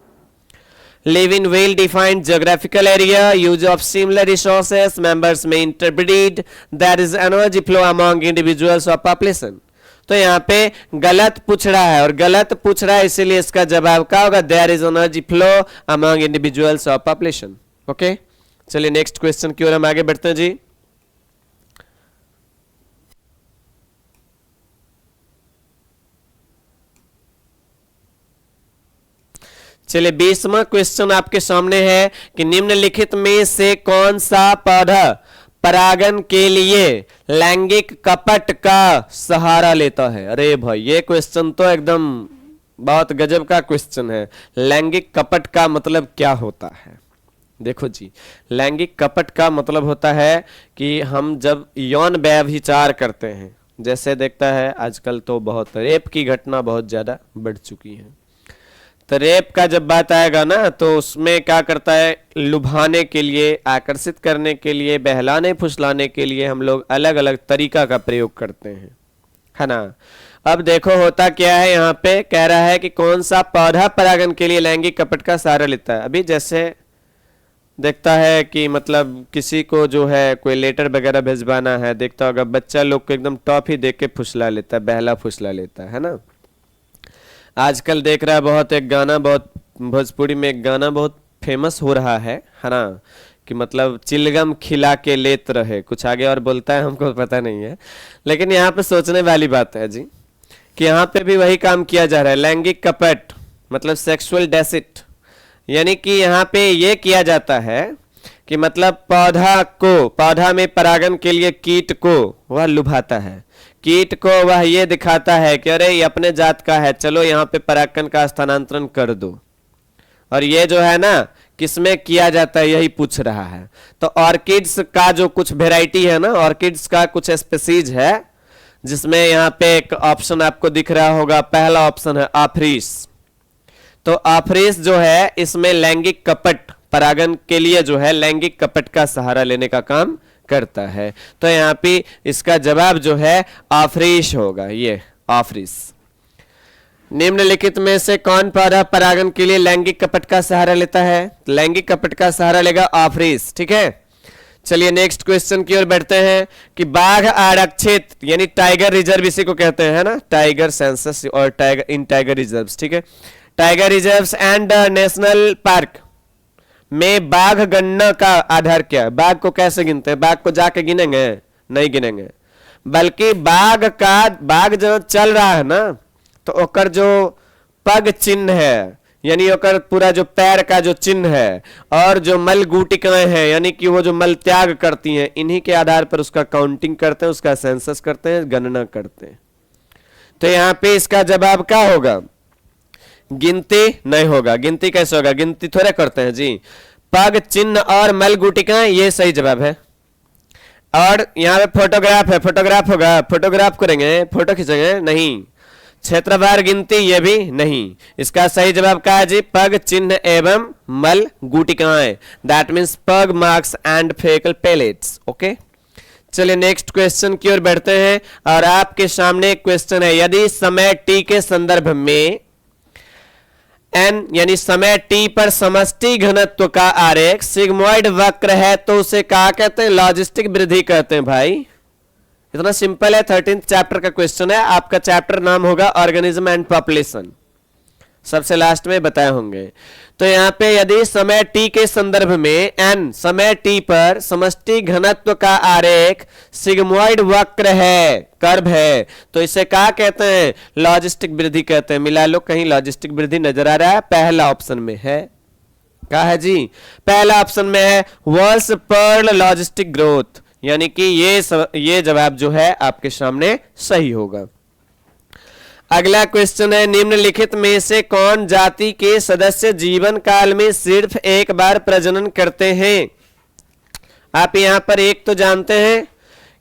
Live in well-defined geographical area, use of similar resources, members may interbreed, there is energy flow among individuals or population। तो यहाँ पे गलत पूछ रहा है, और गलत पूछ रहा है इसीलिए इसका जवाब क्या होगा, there is energy flow among individuals or population। Okay, चलिए नेक्स्ट क्वेश्चन की ओर हम आगे बढ़ते हैं जी। चलिए 20वां क्वेश्चन आपके सामने है कि निम्नलिखित में से कौन सा पौधा परागण के लिए लैंगिक कपट का सहारा लेता है। अरे भाई ये क्वेश्चन तो एकदम बहुत गजब का क्वेश्चन है। लैंगिक कपट का मतलब क्या होता है। देखो जी, लैंगिक कपट का मतलब होता है कि हम जब यौन व्यभिचार करते हैं, जैसे देखता है आजकल तो बहुत रेप की घटना बहुत ज्यादा बढ़ चुकी है। तो रेप का जब बात आएगा ना, तो उसमें क्या करता है, लुभाने के लिए, आकर्षित करने के लिए, बहलाने फुसलाने के लिए हम लोग अलग अलग तरीका का प्रयोग करते हैं, है ना। अब देखो होता क्या है, यहाँ पे कह रहा है कि कौन सा पौधा परागण के लिए लैंगिक कपट का सहारा लेता है। अभी जैसे देखता है कि मतलब किसी को जो है कोई लेटर वगैरह भिजवाना है, देखता होगा बच्चा लोग को एकदम टॉफी देके के फुसला लेता है, बहला फुसला लेता है ना। आजकल देख रहा है बहुत एक गाना, बहुत भोजपुरी में एक गाना बहुत फेमस हो रहा है ना, कि मतलब चिलगम खिला के लेत रहे, कुछ आगे और बोलता है हमको पता नहीं है, लेकिन यहाँ पे सोचने वाली बात है जी कि यहाँ पे भी वही काम किया जा रहा है, लैंगिक कपट मतलब सेक्सुअल डेसिट, यानी कि यहाँ पे ये किया जाता है कि मतलब पौधा में परागण के लिए कीट को वह लुभाता है, कीट को वह ये दिखाता है कि अरे ये अपने जात का है, चलो यहाँ पे परागण का स्थानांतरण कर दो। और ये जो है ना किसमें किया जाता है यही पूछ रहा है। तो ऑर्किड्स का जो कुछ वेराइटी है ना, ऑर्किड्स का कुछ स्पीसीज है जिसमें यहाँ पे एक ऑप्शन आपको दिख रहा होगा, पहला ऑप्शन है आफ्रीस। तो आफ्रीस जो है इसमें लैंगिक कपट परागण के लिए जो है लैंगिक कपट का सहारा लेने का काम करता है। तो यहाँ पे इसका जवाब जो है आफ्रीस होगा, ये आफ्रीस। निम्नलिखित में से कौन पौधा परागण के लिए लैंगिक कपट का सहारा लेता है? लैंगिक कपट का सहारा लेगा आफ्रीस, ठीक है। चलिए नेक्स्ट क्वेश्चन की ओर बढ़ते हैं कि बाघ आरक्षित यानी टाइगर रिजर्व इसी को कहते हैं ना, टाइगर सेंसस और टाइगर रिजर्व्स, ठीक है। Tiger reserves and national park में बाघ गणना का आधार क्या है? बाघ को कैसे गिनते हैं? बाघ को जाके गिनेंगे? नहीं गिनेंगे, बल्कि बाघ जो चल रहा है ना, तो ओकर जो पग चिन्ह है यानी ओकर पूरा जो पैर का जो चिन्ह है और जो मल गुटिकाएं हैं यानी कि वो जो मल त्याग करती हैं, इन्हीं के आधार पर उसका काउंटिंग करते हैं, उसका सेंसस करते हैं, गणना करते हैं। तो यहाँ पे इसका जवाब क्या होगा? गिनती नहीं होगा। गिनती कैसे होगा? गिनती थोड़े करते हैं जी। पग चिन्ह और मल गुटिकाएं ये सही जवाब है। और यहाँ पे फोटोग्राफ है, फोटोग्राफ होगा, फोटोग्राफ करेंगे, फोटो खींचेंगे? नहीं। क्षेत्रवार गिनती ये भी नहीं। इसका सही जवाब क्या है जी? पग चिन्ह एवं मल गुटिकाएं, that means pug marks and faecal pellets. Okay, चलिए नेक्स्ट क्वेश्चन की ओर बढ़ते हैं और आपके सामने एक क्वेश्चन है, यदि समय t के संदर्भ में n यानी समय t पर समष्टि घनत्व का आरेख सिग्मोइड वक्र है तो उसे क्या कहते हैं? लॉजिस्टिक वृद्धि कहते हैं भाई। इतना सिंपल है, 13th चैप्टर का क्वेश्चन है। आपका चैप्टर नाम होगा ऑर्गेनिज्म एंड पॉपुलेशन, सबसे लास्ट में बताए होंगे। तो यहाँ पे यदि समय t के संदर्भ में n समय t पर समष्टि घनत्व का आरेख सिग्मोइड वक्र है, कर्व है, तो इसे क्या कहते हैं? लॉजिस्टिक वृद्धि कहते हैं। मिला लो, कहीं लॉजिस्टिक वृद्धि नजर आ रहा है? पहला ऑप्शन में है। क्या है जी? पहला ऑप्शन में है वर्ल्स पर्ल लॉजिस्टिक ग्रोथ, यानी कि ये जवाब जो है आपके सामने सही होगा। अगला क्वेश्चन है, निम्नलिखित में से कौन जाति के सदस्य जीवन काल में सिर्फ एक बार प्रजनन करते हैं? आप यहां पर एक तो जानते हैं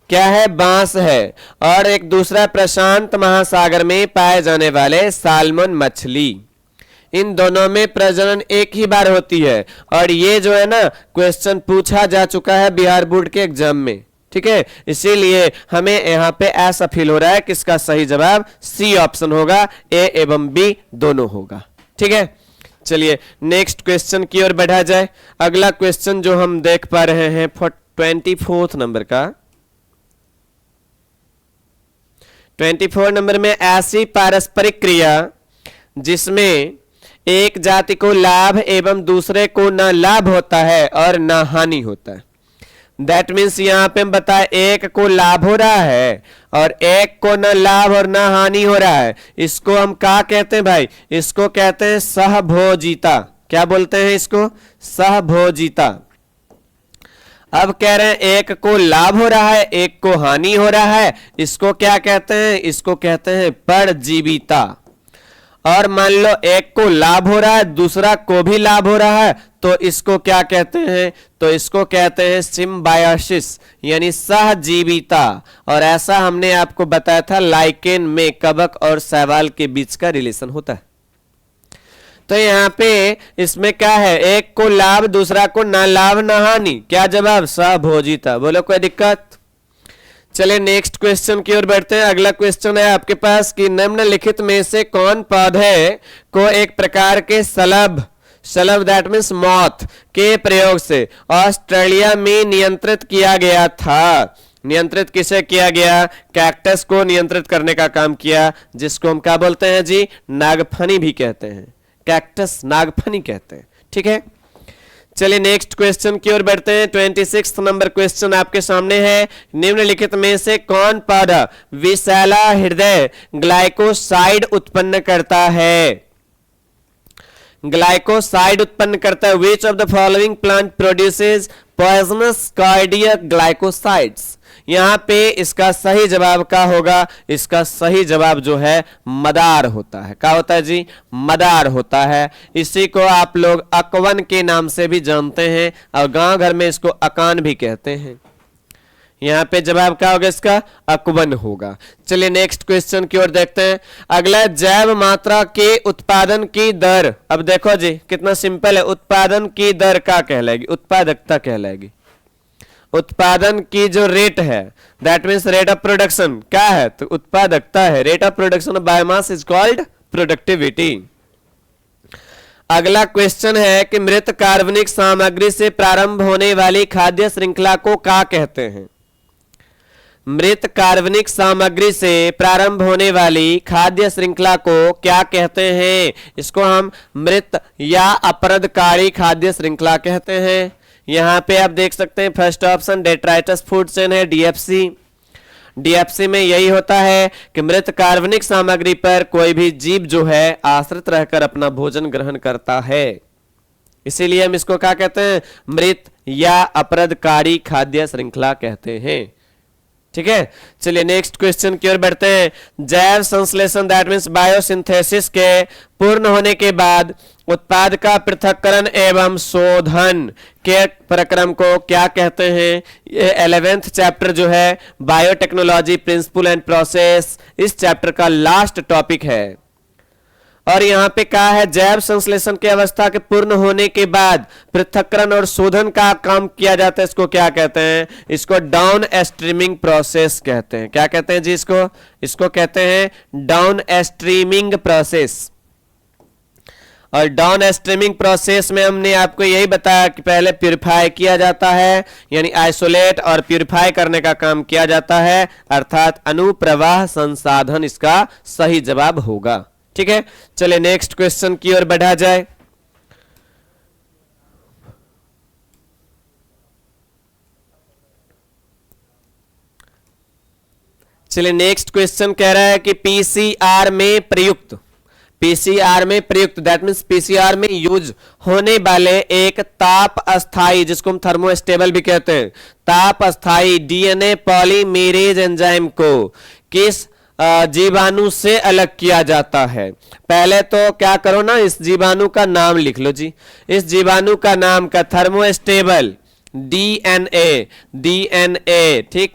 क्या है? बांस है, और एक दूसरा प्रशांत महासागर में पाए जाने वाले साल्मन मछली। इन दोनों में प्रजनन एक ही बार होती है, और ये जो है ना क्वेश्चन पूछा जा चुका है बिहार बोर्ड के एग्जाम में, ठीक है। इसीलिए हमें यहाँ पे ऐसा फील हो रहा है कि इसका सही जवाब सी ऑप्शन होगा, ए एवं बी दोनों होगा, ठीक है। चलिए नेक्स्ट क्वेश्चन की ओर बढ़ा जाए। अगला क्वेश्चन जो हम देख पा रहे हैं 24 नंबर का, 24 नंबर में ऐसी पारस्परिक क्रिया जिसमें एक जाति को लाभ एवं दूसरे को न लाभ होता है और न हानि होता है। दैट मीन्स यहाँ पे हम बताए एक को लाभ हो रहा है और एक को न लाभ और न हानि हो रहा है, इसको हम क्या कहते हैं भाई? इसको कहते हैं सहभोजिता। क्या बोलते हैं इसको? सहभोजिता। अब कह रहे हैं एक को लाभ हो रहा है, एक को हानि हो रहा है, इसको क्या कहते हैं? इसको कहते हैं परजीविता। और मान लो एक को लाभ हो रहा है, दूसरा को भी लाभ हो रहा है, तो इसको क्या कहते हैं? तो इसको कहते हैं सिम्बायोसिस यानी सहजीविता। और ऐसा हमने आपको बताया था लाइकेन में कवक और शैवाल के बीच का रिलेशन होता है। तो यहाँ पे इसमें क्या है? एक को लाभ, दूसरा को ना लाभ ना हानि। क्या जवाब? सहभोजिता। बोलो कोई दिक्कत? चलिए नेक्स्ट क्वेश्चन की ओर बढ़ते हैं। अगला क्वेश्चन है आपके पास कि निम्नलिखित में से कौन पौधे को एक प्रकार के शलभ शलभ दैट मीन्स मॉथ के प्रयोग से ऑस्ट्रेलिया में नियंत्रित किया गया था। नियंत्रित किसे किया गया? कैक्टस को नियंत्रित करने का काम किया, जिसको हम क्या बोलते हैं जी? नागफनी भी कहते हैं। कैक्टस नागफनी कहते हैं। ठीक है, चलिए नेक्स्ट क्वेश्चन की ओर बढ़ते हैं। 26 नंबर क्वेश्चन आपके सामने है। निम्नलिखित में से कौन पौधा विषैला हृदय ग्लाइकोसाइड उत्पन्न करता है? ग्लाइकोसाइड उत्पन्न करता है। Which of the following plant produces poisonous cardiac glycosides? यहां पे इसका सही जवाब क्या होगा? इसका सही जवाब जो है मदार होता है। क्या होता है जी? मदार होता है। इसी को आप लोग अकवन के नाम से भी जानते हैं और गांव घर में इसको अकान भी कहते हैं। यहां पे जवाब क्या होगा इसका? अकवन होगा। चलिए नेक्स्ट क्वेश्चन की ओर देखते हैं। अगला, जैव मात्रा के उत्पादन की दर। अब देखो जी कितना सिंपल है। उत्पादन की दर क्या कहलाएगी? उत्पादकता कहलाएगी। उत्पादन की जो रेट है that means rate of production क्या है? तो उत्पादकता है। Rate of production of biomass is called productivity. अगला क्वेश्चन है कि मृत कार्बनिक सामग्री से प्रारंभ होने वाली खाद्य श्रृंखला को क्या कहते हैं? मृत कार्बनिक सामग्री से प्रारंभ होने वाली खाद्य श्रृंखला को क्या कहते हैं? इसको हम मृत या अपरदकारी खाद्य श्रृंखला कहते हैं। यहां पे आप देख सकते हैं first option detritus food chain है, डीएफसी। डीएफसी में यही होता है कि मृत कार्बनिक सामग्री पर कोई भी जीव जो है आश्रित रहकर अपना भोजन ग्रहण करता है, इसीलिए हम इसको क्या कहते हैं? मृत या अपरदकारी खाद्य श्रृंखला कहते हैं। ठीक है, चलिए नेक्स्ट क्वेश्चन की ओर बढ़ते हैं। जैव संश्लेषण दैट मीन्स बायोसिंथेसिस के पूर्ण होने के बाद उत्पाद का पृथक्करण एवं शोधन के प्रक्रम को क्या कहते हैं? ये 11th चैप्टर जो है बायोटेक्नोलॉजी प्रिंसिपल एंड प्रोसेस, इस चैप्टर का लास्ट टॉपिक है। और यहां पे क्या है? जैव संश्लेषण की अवस्था के पूर्ण होने के बाद पृथक्करण और शोधन का काम किया जाता है। इसको क्या कहते हैं? इसको डाउन स्ट्रीमिंग प्रोसेस कहते हैं। क्या कहते हैं जी इसको? इसको कहते हैं डाउन स्ट्रीमिंग प्रोसेस। और डाउन स्ट्रीमिंग प्रोसेस में हमने आपको यही बताया कि पहले प्यूरिफाई किया जाता है, यानी आइसोलेट और प्यूरिफाई करने का काम किया जाता है, अर्थात अनुप्रवाह संसाधन इसका सही जवाब होगा। ठीक है, चलिए नेक्स्ट क्वेश्चन की ओर बढ़ा जाए। चलिए नेक्स्ट क्वेश्चन कह रहा है कि पीसीआर में प्रयुक्त, पीसीआर में प्रयुक्त दैट मीन्स पीसीआर में यूज होने वाले एक ताप अस्थाई, जिसको हम थर्मोस्टेबल भी कहते हैं, ताप अस्थाई डीएनए पॉलीमेरेज एंजाइम को किस जीवाणु से अलग किया जाता है? पहले तो क्या करो ना, इस जीवाणु का नाम लिख लो जी। इस जीवाणु का नाम का थर्मोस्टेबल डीएनए, डीएनए ठीक,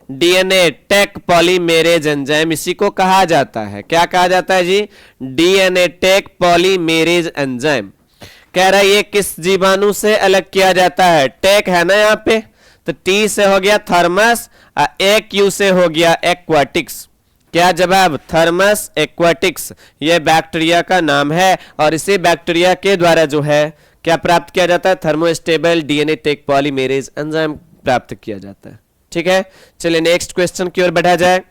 डीएनए टेक पॉलीमेरेज एंजाइम, इसी को कहा जाता है। क्या कहा जाता है जी? DNA Taq polymerase enzyme. कह रहा है ये किस जीवाणु से अलग किया जाता है? टेक है ना यहाँ पे, तो टी से हो गया थर्मस, ए क्यू से हो गया एक्वाटिक्स। क्या जवाब? Thermos aquatics. यह बैक्टीरिया का नाम है और इसी बैक्टीरिया के द्वारा जो है क्या प्राप्त किया जाता है? Thermostable DNA Taq polymerase enzyme प्राप्त किया जाता है। ठीक है, चलिए नेक्स्ट क्वेश्चन की ओर बढ़ा जाए।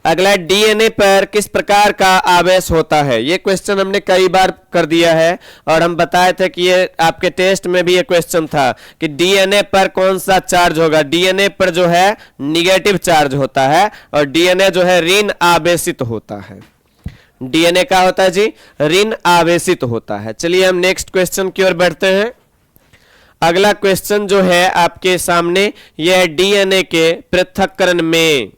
अगला, डीएनए पर किस प्रकार का आवेश होता है? ये क्वेश्चन हमने कई बार कर दिया है और हम बताए थे कि ये आपके टेस्ट में भी ये क्वेश्चन था कि डीएनए पर कौन सा चार्ज होगा। डीएनए पर जो है निगेटिव चार्ज होता है और डीएनए जो है ऋण आवेशित होता है। डीएनए का होता है जी? ऋण आवेशित होता है। चलिए हम नेक्स्ट क्वेश्चन की ओर बढ़ते हैं। अगला क्वेश्चन जो है आपके सामने यह डीएनए के पृथक्करण में,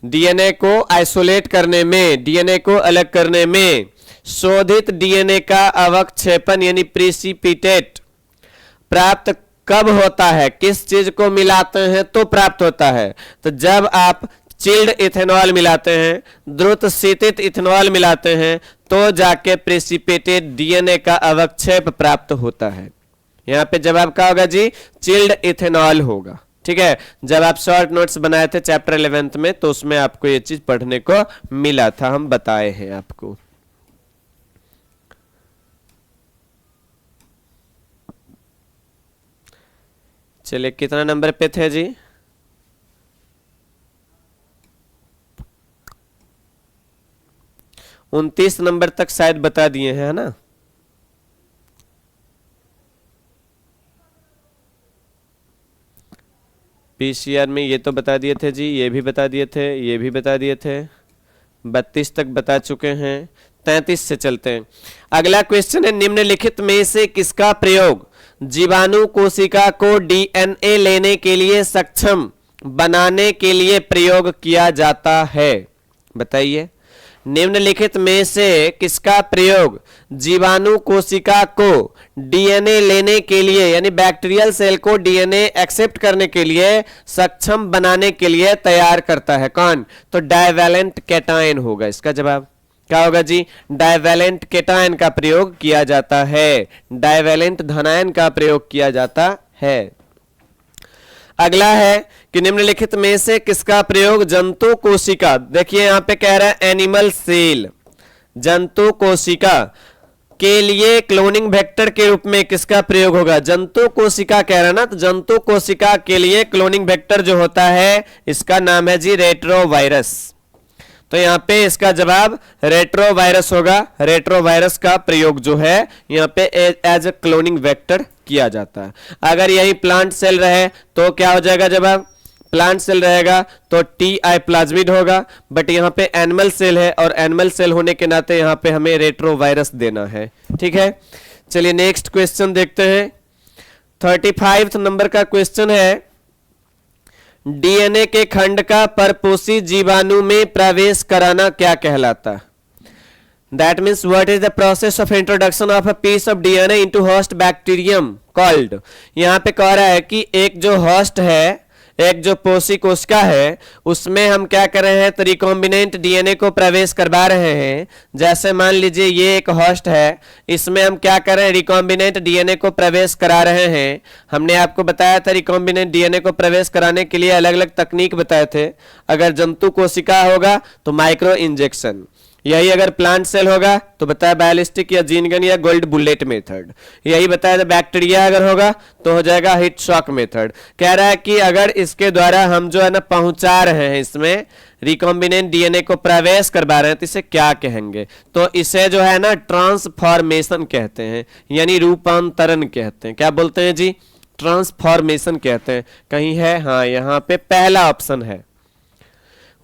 डीएनए को आइसोलेट करने में, डीएनए को अलग करने में शोधित डीएनए का अवक्षेपण यानी प्रिसिपिटेट प्राप्त कब होता है? किस चीज को मिलाते हैं तो प्राप्त होता है? तो जब आप चिल्ड इथेनॉल मिलाते हैं, द्रुत शीतित इथेनॉल मिलाते हैं, तो जाके प्रिसिपिटेट डीएनए का अवक्षेप प्राप्त होता है। यहां पे जवाब क्या होगा जी? चिल्ड इथेनॉल होगा। ठीक है, जब आप शॉर्ट नोट्स बनाए थे चैप्टर 11th में तो उसमें आपको ये चीज पढ़ने को मिला था, हम बताए हैं आपको। चलिए कितना नंबर पे थे जी? 29 नंबर तक शायद बता दिए हैं, है ना? पीसीआर में ये तो बता दिए थे जी, ये भी बता दिए थे, ये भी बता दिए थे, 32 तक बता चुके हैं। 33 से चलते हैं। अगला क्वेश्चन है, निम्नलिखित में से किसका प्रयोग जीवाणु कोशिका को डीएनए लेने के लिए सक्षम बनाने के लिए प्रयोग किया जाता है? बताइए, निम्नलिखित में से किसका प्रयोग जीवाणु कोशिका को डीएनए लेने के लिए यानी बैक्टीरियल सेल को डीएनए एक्सेप्ट करने के लिए सक्षम बनाने के लिए तैयार करता है? कौन? तो डाइवैलेंट कैटायन होगा इसका जवाब। क्या होगा जी? डाइवैलेंट कैटायन का प्रयोग किया जाता है, डाइवैलेंट धनायन का प्रयोग किया जाता है। अगला है कि निम्नलिखित में से किसका प्रयोग जंतु कोशिका, देखिए यहां पे कह रहा है एनिमल सेल, जंतु कोशिका के लिए क्लोनिंग वेक्टर के रूप में किसका प्रयोग होगा? जंतु कोशिका कह रहा है ना, तो जंतु कोशिका के लिए क्लोनिंग वेक्टर जो होता है इसका नाम है जी रेट्रोवायरस। तो यहाँ पे इसका जवाब रेट्रोवायरस होगा। रेट्रोवायरस का प्रयोग जो है यहाँ पे एज ए क्लोनिंग वेक्टर किया जाता है। अगर यही प्लांट सेल रहे तो क्या हो जाएगा जवाब? प्लांट सेल रहेगा तो टी.आई. प्लाज्मिड होगा, बट यहाँ पे एनिमल सेल है और एनिमल सेल होने के नाते यहाँ पे हमें रेट्रोवायरस देना है। ठीक है, चलिए नेक्स्ट क्वेश्चन देखते हैं। 35 नंबर का क्वेश्चन है, डीएनए के खंड का परपोषी जीवाणु में प्रवेश कराना क्या कहलाता है? That means what is the process of introduction of a piece of DNA into host bacterium called? यहाँ पे कह रहा है कि एक जो होस्ट है, एक जो पोषी कोशिका है, उसमें हम क्या कर रहे हैं? तो रिकॉम्बिनेंट डीएनए को प्रवेश करवा रहे हैं। जैसे मान लीजिए ये एक होस्ट है, इसमें हम क्या कर रहे हैं? रिकॉम्बिनेंट डीएनए को प्रवेश करा रहे हैं। हमने आपको बताया था रिकॉम्बिनेंट डीएनए को प्रवेश कराने के लिए अलग अलग तकनीक बताए थे। अगर जंतु कोशिका होगा तो माइक्रो इंजेक्शन, यही अगर प्लांट सेल होगा तो बताया बैलिस्टिक या जीन गन या गोल्ड बुलेट मेथड, यही बताया बैक्टीरिया अगर होगा तो हो जाएगा हीट शॉक मेथड। कह रहा है कि अगर इसके द्वारा हम जो है ना पहुंचा रहे हैं, इसमें रिकॉम्बिनेंट डीएनए को प्रवेश करवा रहे हैं, तो इसे क्या कहेंगे? तो इसे जो है ना ट्रांसफॉर्मेशन कहते हैं, यानी रूपांतरण कहते हैं। क्या बोलते हैं जी? ट्रांसफॉर्मेशन कहते हैं। कहीं है? हाँ, यहाँ पे पहला ऑप्शन है।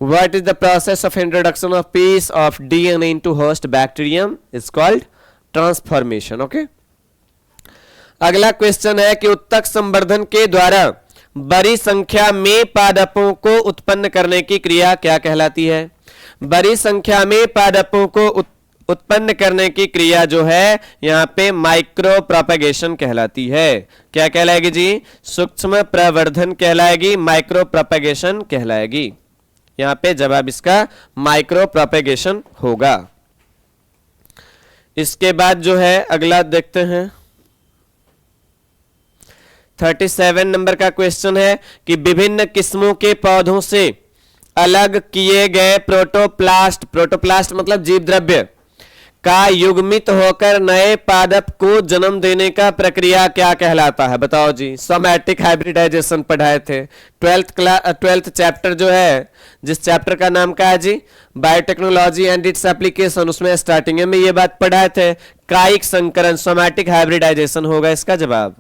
What is the process of introduction of piece of DNA into host bacterium is called transformation. Okay. अगला क्वेश्चन है कि उत्तक संवर्धन के द्वारा बड़ी संख्या में पादपों को उत्पन्न करने की क्रिया क्या कहलाती है? बड़ी संख्या में पादपों को उत्पन्न करने की क्रिया जो है यहाँ पे माइक्रो प्रोपेगेशन कहलाती है। क्या कहलाएगी जी? सूक्ष्म प्रवर्धन कहलाएगी, माइक्रो प्रोपेगेशन कहलाएगी। यहाँ पे जवाब इसका माइक्रो प्रोपेगेशन होगा। इसके बाद जो है अगला देखते हैं। 37 नंबर का क्वेश्चन है कि विभिन्न किस्मों के पौधों से अलग किए गए प्रोटोप्लास्ट, प्रोटोप्लास्ट मतलब जीव द्रव्य का युग्मित होकर नए पादप को जन्म देने का प्रक्रिया क्या कहलाता है? बताओ जी। सोमैटिक हाइब्रिडाइजेशन पढ़ाए थे 12th चैप्टर जो है, जिस चैप्टर का नाम क्या है जी? बायोटेक्नोलॉजी एंड इट्स एप्लीकेशन, उसमें स्टार्टिंग में ये बात पढ़ाए थे। कायिक संकरण, सोमैटिक हाइब्रिडाइजेशन होगा इसका जवाब।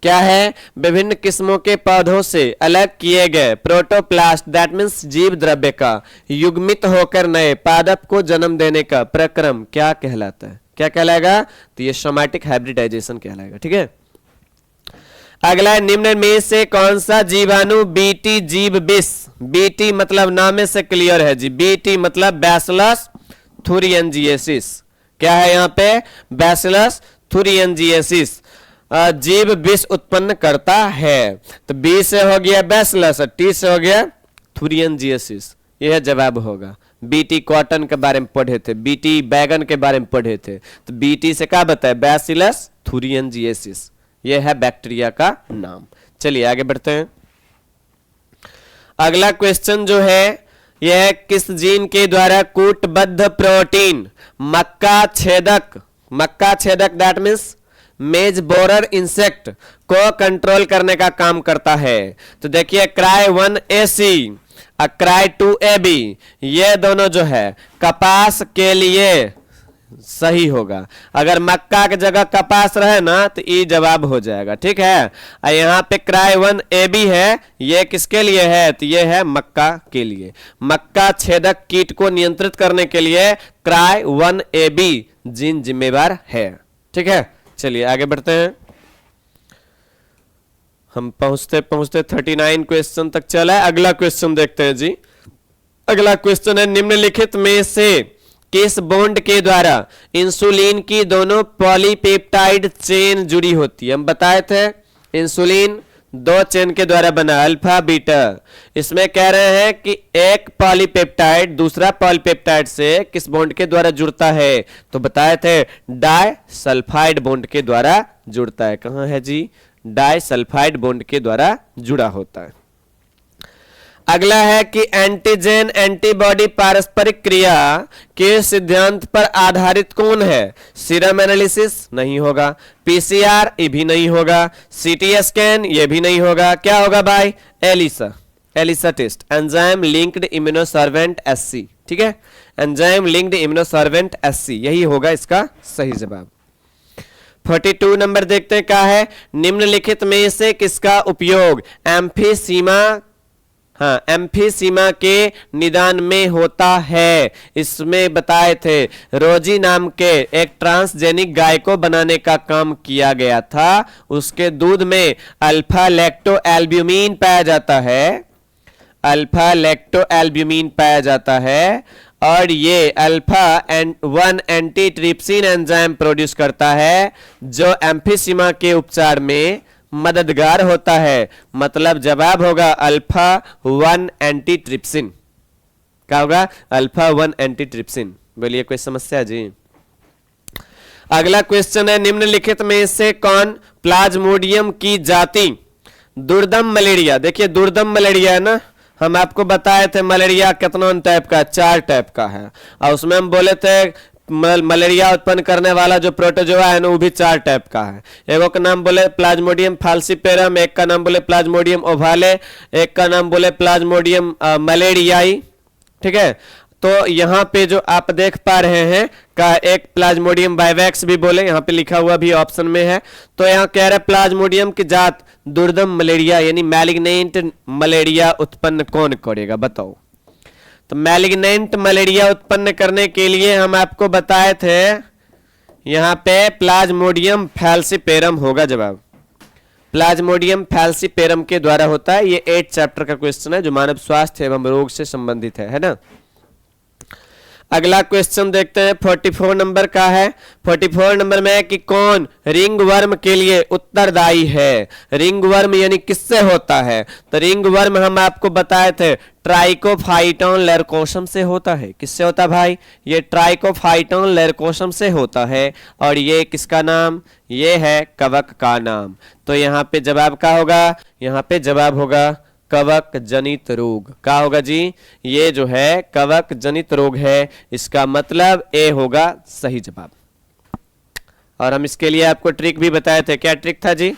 क्या है? विभिन्न किस्मों के पौधों से अलग किए गए प्रोटोप्लास्ट, दैट मीन्स जीव द्रव्य का युग्मित होकर नए पादप को जन्म देने का प्रक्रम क्या कहलाता है? क्या कहलाएगा? तो ये सोमैटिक हाइब्रिडाइजेशन कहलाएगा। ठीक है, अगला निम्न में से कौन सा जीवाणु बीटी जीव विष, बीटी मतलब नाम से क्लियर है जी, बीटी मतलब बैसिलस थुरियनजिएसिस। क्या है यहाँ पे? बैसिलस थुरियनजिएसिस जीव विष उत्पन्न करता है। तो बी से हो गया बैसिलस, टी से हो गया थुरियनजिएसिस, यह जवाब होगा। बीटी कॉटन के बारे में पढ़े थे, बीटी बैगन के बारे में पढ़े थे, तो बीटी से क्या बताया? बैसिलस थुरियनजिएसिस, यह है बैक्टीरिया का नाम। चलिए आगे बढ़ते हैं। अगला क्वेश्चन जो है यह किस जीन के द्वारा कूटबद्ध प्रोटीन मक्का छेदक दैट मीन्स मेज बोरर इंसेक्ट को कंट्रोल करने का काम करता है। तो देखिए Cry1AC और Cry2AB ये दोनों जो है कपास के लिए सही होगा। अगर मक्का की जगह कपास रहे ना तो ये जवाब हो जाएगा, ठीक है। और यहाँ पे Cry1AB है, ये किसके लिए है? तो ये है मक्का के लिए। मक्का छेदक कीट को नियंत्रित करने के लिए Cry1AB जीन जिम्मेवार है, ठीक है। चलिए आगे बढ़ते हैं। हम पहुंचते पहुंचते 39 क्वेश्चन तक चला है। अगला क्वेश्चन देखते हैं जी। अगला क्वेश्चन है निम्नलिखित में से किस बॉन्ड के द्वारा इंसुलिन की दोनों पॉलीपेप्टाइड चेन जुड़ी होती है? हम बताए थे इंसुलिन दो चेन के द्वारा बना, अल्फा बीटा। इसमें कह रहे हैं कि एक पॉलीपेप्टाइड दूसरा पॉलीपेप्टाइड से किस बॉन्ड के द्वारा जुड़ता है? तो बताए थे डाइसल्फाइड बॉन्ड के द्वारा जुड़ता है। कहां है जी? डाइसल्फाइड बॉन्ड के द्वारा जुड़ा होता है। अगला है कि एंटीजन एंटीबॉडी पारस्परिक क्रिया के सिद्धांत पर आधारित कौन है? सीरम एनालिसिस नहीं होगा, पीसीआर ये भी नहीं होगा, सीटी स्कैन ये भी नहीं होगा। क्या होगा भाई? ELISA test, enzyme linked immunosorbent assay, ठीक है। एंजाइम लिंक्ड इम्यूनोसॉर्वेंट एससी यही होगा इसका सही जवाब। 42 नंबर देखते हैं क्या है। निम्नलिखित में से किसका उपयोग एम्फीसीमा के निदान में होता है? इसमें बताए थे रोजी नाम के एक ट्रांसजेनिक गाय को बनाने का काम किया गया था। उसके दूध में अल्फा लैक्टो एल्ब्यूमिन पाया जाता है और ये alpha 1 anti trypsin enzyme produce करता है जो एम्फीसीमा के उपचार में मददगार होता है। मतलब जवाब होगा अल्फा 1 एंटी ट्रिप्सिन। क्या होगा? Alpha 1 anti trypsin. बोलिए कोई समस्या जी? अगला क्वेश्चन है निम्नलिखित में से कौन प्लाज्मोडियम की जाति? दुर्दम मलेरिया। देखिए दुर्दम मलेरिया है ना, हम आपको बताए थे मलेरिया कितना टाइप का? 4 टाइप का है। और उसमें हम बोले थे मलेरिया उत्पन्न करने वाला जो प्रोटोजोआ है ना वो भी 4 टाइप का है। एक का नाम बोले प्लाज्मोडियम फाल्सिपेरम, एक का नाम बोले प्लाज्मोडियम ओवाले, एक का नाम बोले प्लाज्मोडियम मलेरियाई, ठीक है। तो यहाँ पे जो आप देख पा रहे हैं का एक प्लाज्मोडियम वाइवैक्स भी बोले, यहाँ पे लिखा हुआ भी ऑप्शन में है। तो यहाँ कह रहे प्लाज्मोडियम की जात दुर्दम मलेरिया यानी मैलिग्नेंट मलेरिया उत्पन्न कौन करेगा? बताओ। तो मैलिग्नेंट मलेरिया उत्पन्न करने के लिए हम आपको बताए थे यहाँ पे प्लाज्मोडियम फैल्सिपेरम होगा जवाब। प्लाज्मोडियम फैल्सिपेरम के द्वारा होता है। ये 8 चैप्टर का क्वेश्चन है जो मानव स्वास्थ्य एवं रोग से संबंधित है ना। अगला क्वेश्चन देखते हैं 44 नंबर का है। 44 नंबर में है कि कौन रिंग वर्म के लिए उत्तरदायी है? रिंग वर्म यानी किससे होता है? तो रिंग वर्म हम आपको बताए थे ट्राइकोफाइटोन लर्कोसम से होता है। किससे होता भाई? ये ट्राइकोफाइटोन लर्कोसम से होता है। और ये किसका नाम? ये है कवक का नाम। तो यहाँ पे जवाब क्या होगा? यहाँ पे जवाब होगा कवक जनित रोग। क्या होगा जी? ये जो है कवक जनित रोग है, इसका मतलब ए होगा सही जवाब। और हम इसके लिए आपको ट्रिक भी बताए थे। क्या ट्रिक था जी?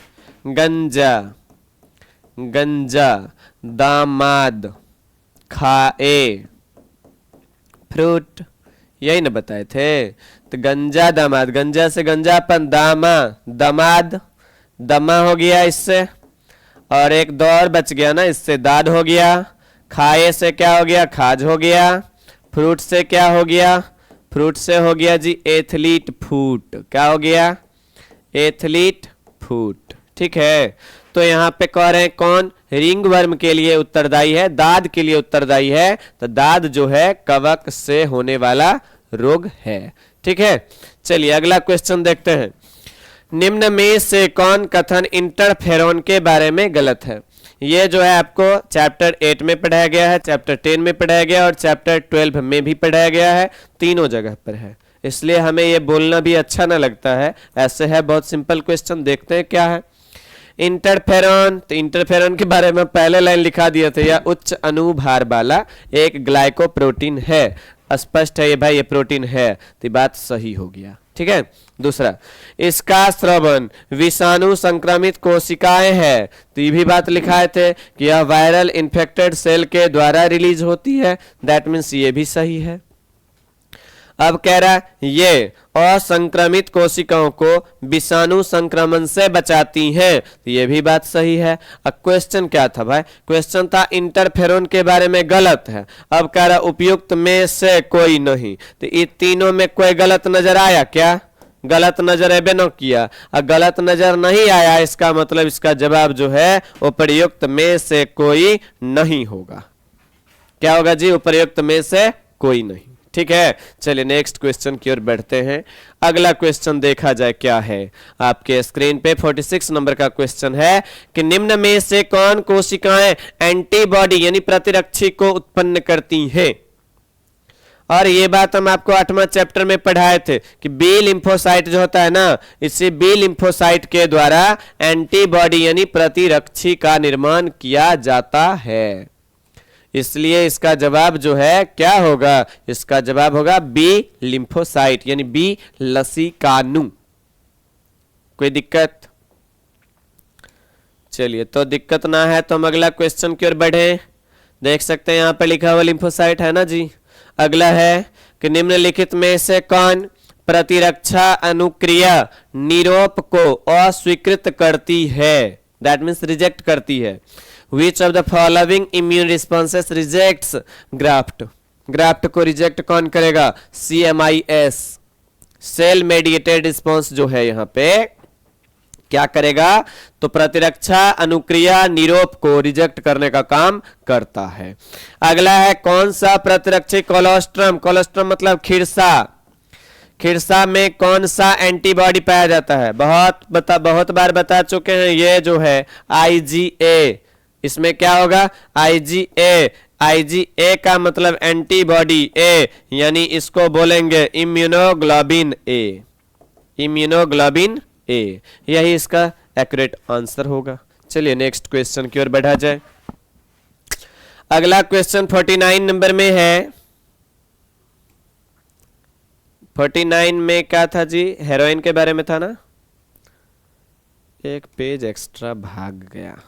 गंजा दामाद खाए फ्रूट, यही ना बताए थे। तो गंजा दामाद, गंजा से गंजापन, दामाद दमा हो गया इससे, और एक दौर बच गया ना, इससे दाद हो गया। खाए से क्या हो गया? खाज हो गया। फ्रूट से क्या हो गया? फ्रूट से हो गया जी एथलीट फूट। क्या हो गया? एथलीट फूट, ठीक है। तो यहाँ पे कह रहे हैं कौन रिंग वर्म के लिए उत्तरदायी है? दाद के लिए उत्तरदायी है। तो दाद जो है कवक से होने वाला रोग है, ठीक है। चलिए अगला क्वेश्चन देखते हैं। निम्न में से कौन कथन इंटरफेरॉन के बारे में गलत है? ये जो है आपको चैप्टर 8 में पढ़ाया गया है, चैप्टर 10 में पढ़ाया गया है और चैप्टर 12 में भी पढ़ाया गया है। तीनों जगह पर है, इसलिए हमें ये बोलना भी अच्छा ना लगता है। ऐसे है बहुत सिंपल क्वेश्चन, देखते हैं क्या है। इंटरफेरॉन, तो इंटरफेरॉन के बारे में पहले लाइन लिखा दिया था, यह उच्च अनुभार वाला एक ग्लाइकोप्रोटीन है। स्पष्ट है ये भाई, ये प्रोटीन है, तो बात सही हो गया। ठीक है। दूसरा, इसका स्रवन विषाणु संक्रमित कोशिकाएं है, तो ये भी बात लिखाए थे कि यह वायरल इन्फेक्टेड सेल के द्वारा रिलीज होती है, दैट मीन्स ये भी सही है। अब कह रहा है ये असंक्रमित कोशिकाओं को विषाणु संक्रमण से बचाती हैं, तो ये भी बात सही है। अब क्वेश्चन क्या था भाई? क्वेश्चन था इंटरफेरोन के बारे में गलत है। अब कह रहा उपयुक्त में से कोई नहीं, तो इन तीनों में कोई गलत नजर आया क्या? गलत नजर एबे न किया। अब गलत नजर नहीं आया, इसका मतलब इसका जवाब जो है उपयुक्त में से कोई नहीं होगा। क्या होगा जी? उपयुक्त में से कोई नहीं। ठीक है, चलिए नेक्स्ट क्वेश्चन की ओर बढ़ते हैं। अगला क्वेश्चन देखा जाए क्या है। आपके स्क्रीन पे 46 नंबर का क्वेश्चन है कि निम्न में से कौन कोशिकाएं एंटीबॉडी यानी प्रतिरक्षी को उत्पन्न करती हैं? और ये बात हम आपको 8वां चैप्टर में पढ़ाए थे कि बी लिम्फोसाइट जो होता है ना, इसी बी लिम्फोसाइट के द्वारा एंटीबॉडी यानी प्रतिरक्षी का निर्माण किया जाता है। इसलिए इसका जवाब जो है क्या होगा? इसका जवाब होगा बी लिम्फोसाइट यानी बी लसीकानु। कोई दिक्कत? चलिए, तो दिक्कत ना है तो हम अगला क्वेश्चन की ओर बढ़े। देख सकते हैं यहां पर लिखा हुआ लिम्फोसाइट है ना जी। अगला है कि निम्नलिखित में से कौन प्रतिरक्षा अनुक्रिया निरोप को अस्वीकृत करती है? दैट मीन्स रिजेक्ट करती है। Which of the following immune responses rejects graft? Graft को रिजेक्ट कौन करेगा? CMIS सेल मेडिएटेड रिस्पॉन्स जो है यहां पे क्या करेगा? तो प्रतिरक्षा अनुक्रिया निरोप को रिजेक्ट करने का काम करता है। अगला है कौन सा प्रतिरक्षी कोलोस्ट्रम? कोलोस्ट्रम मतलब खिरसा। खिरसा में कौन सा एंटीबॉडी पाया जाता है? बहुत बार बता चुके हैं, ये जो है IgA। इसमें क्या होगा? IgA। IgA का मतलब एंटीबॉडी ए, यानी इसको बोलेंगे इम्यूनोग्लोबिन ए। इम्यूनोग्लोबिन ए, यही इसका एक्यूरेट आंसर होगा। चलिए नेक्स्ट क्वेश्चन की ओर बढ़ा जाए। अगला क्वेश्चन 49 नंबर में है। 49 में क्या था जी? हेरोइन के बारे में था ना। एक पेज एक्स्ट्रा भाग गया।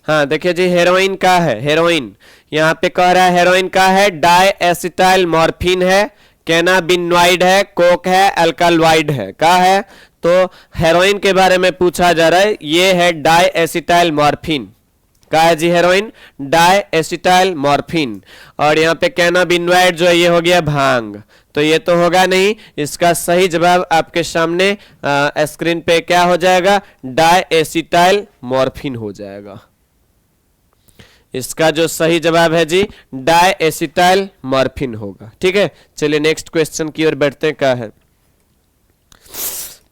हाँ देखिए जी, हेरोइन का है। हेरोइन यहाँ पे कह रहा है हेरोइन का है डायएसिटाइल मॉर्फिन है, कैनाबिनॉइड है, कोक है, अल्कालॉइड है। का है? तो हेरोइन के बारे में पूछा जा रहा है। ये है डायएसिटाइल मॉर्फिन। का है जी? Heroin डायएसिटाइल morphine. और यहाँ पे कैनाबिनॉइड जो है ये हो गया भांग, तो ये तो होगा नहीं। इसका सही जवाब आपके सामने स्क्रीन पे क्या हो जाएगा? डायएसिटाइल मॉर्फिन हो जाएगा। इसका जो सही जवाब है जी डायएसिटाइल मॉर्फिन होगा। ठीक है, चलिए नेक्स्ट क्वेश्चन की ओर बढ़ते हैं। क्या है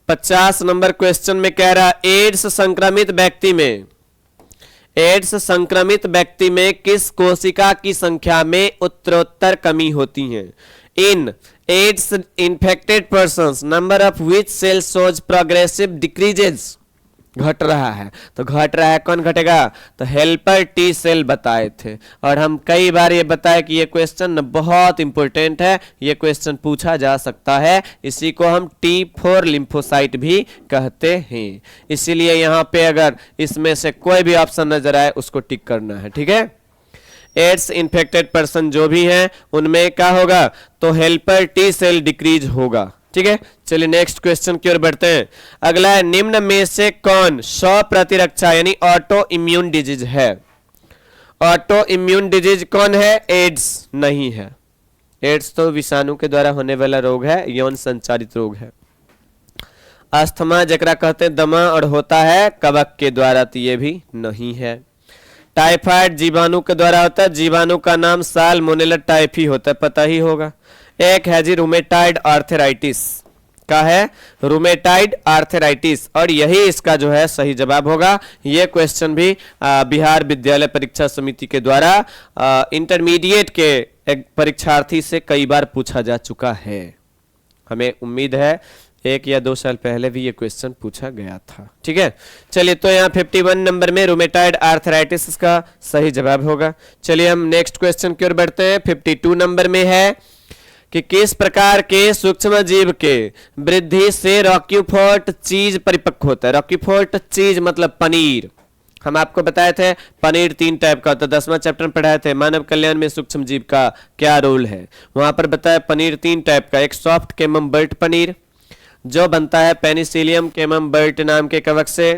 50 नंबर क्वेश्चन में कह रहा एड्स संक्रमित व्यक्ति में, एड्स संक्रमित व्यक्ति में किस कोशिका की संख्या में उत्तरोत्तर कमी होती है? In AIDS infected persons number of which cell shows progressive decreases. घट रहा है, तो घट रहा है, कौन घटेगा? तो हेल्पर टी सेल बताए थे। और हम कई बार ये बताए कि ये क्वेश्चन बहुत इंपॉर्टेंट है, ये क्वेश्चन पूछा जा सकता है। इसी को हम T4 लिम्फोसाइट भी कहते हैं। इसीलिए यहाँ पे अगर इसमें से कोई भी ऑप्शन नजर आए उसको टिक करना है। ठीक है, एड्स इन्फेक्टेड पर्सन जो भी हैं उनमें क्या होगा? तो हेल्पर टी सेल डिक्रीज होगा। ठीक है, चलिए नेक्स्ट क्वेश्चन की ओर बढ़ते हैं। अगला है निम्न में से कौन स्व प्रतिरक्षा यानी ऑटो इम्यून डिजीज है? ऑटो इम्यून डिजीज कौन है? एड्स नहीं है। एड्स तो विषाणु के द्वारा होने वाला रोग है, यौन संचारित रोग है। अस्थमा जकरा कहते हैं दमा और होता है कवक के द्वारा, तो ये भी नहीं है। टाइफाइड जीवाणु के द्वारा होता है, जीवाणु का नाम साल्मोनेला टाइफी होता है, पता ही होगा। एक है जी रूमेटाइड आर्थराइटिस। का है? रूमेटाइड आर्थराइटिस, और यही इसका जो है सही जवाब होगा। यह क्वेश्चन भी बिहार विद्यालय परीक्षा समिति के द्वारा इंटरमीडिएट के एक परीक्षार्थी से कई बार पूछा जा चुका है। हमें उम्मीद है 1 या 2 साल पहले भी ये क्वेश्चन पूछा गया था। ठीक है, चलिए तो यहाँ 51 नंबर में रूमेटॉइड आर्थराइटिस इसका सही जवाब होगा। चलिए हम नेक्स्ट क्वेश्चन की ओर बढ़ते हैं। 52 नंबर में है कि किस प्रकार के सूक्ष्म जीव के वृद्धि से रॉकीफोर्ट चीज परिपक्व होता है। रॉकीफोर्ट चीज मतलब पनीर। हम आपको बताए थे पनीर 3 टाइप का होता है, 10वां चैप्टर में पढ़ाए थे मानव कल्याण में सूक्ष्म जीव का क्या रोल है। वहां पर बताया पनीर 3 टाइप का, एक सॉफ्ट केमम्बर्ट पनीर जो बनता है पेनिसिलियम केमम्बर्ट नाम के कवक से।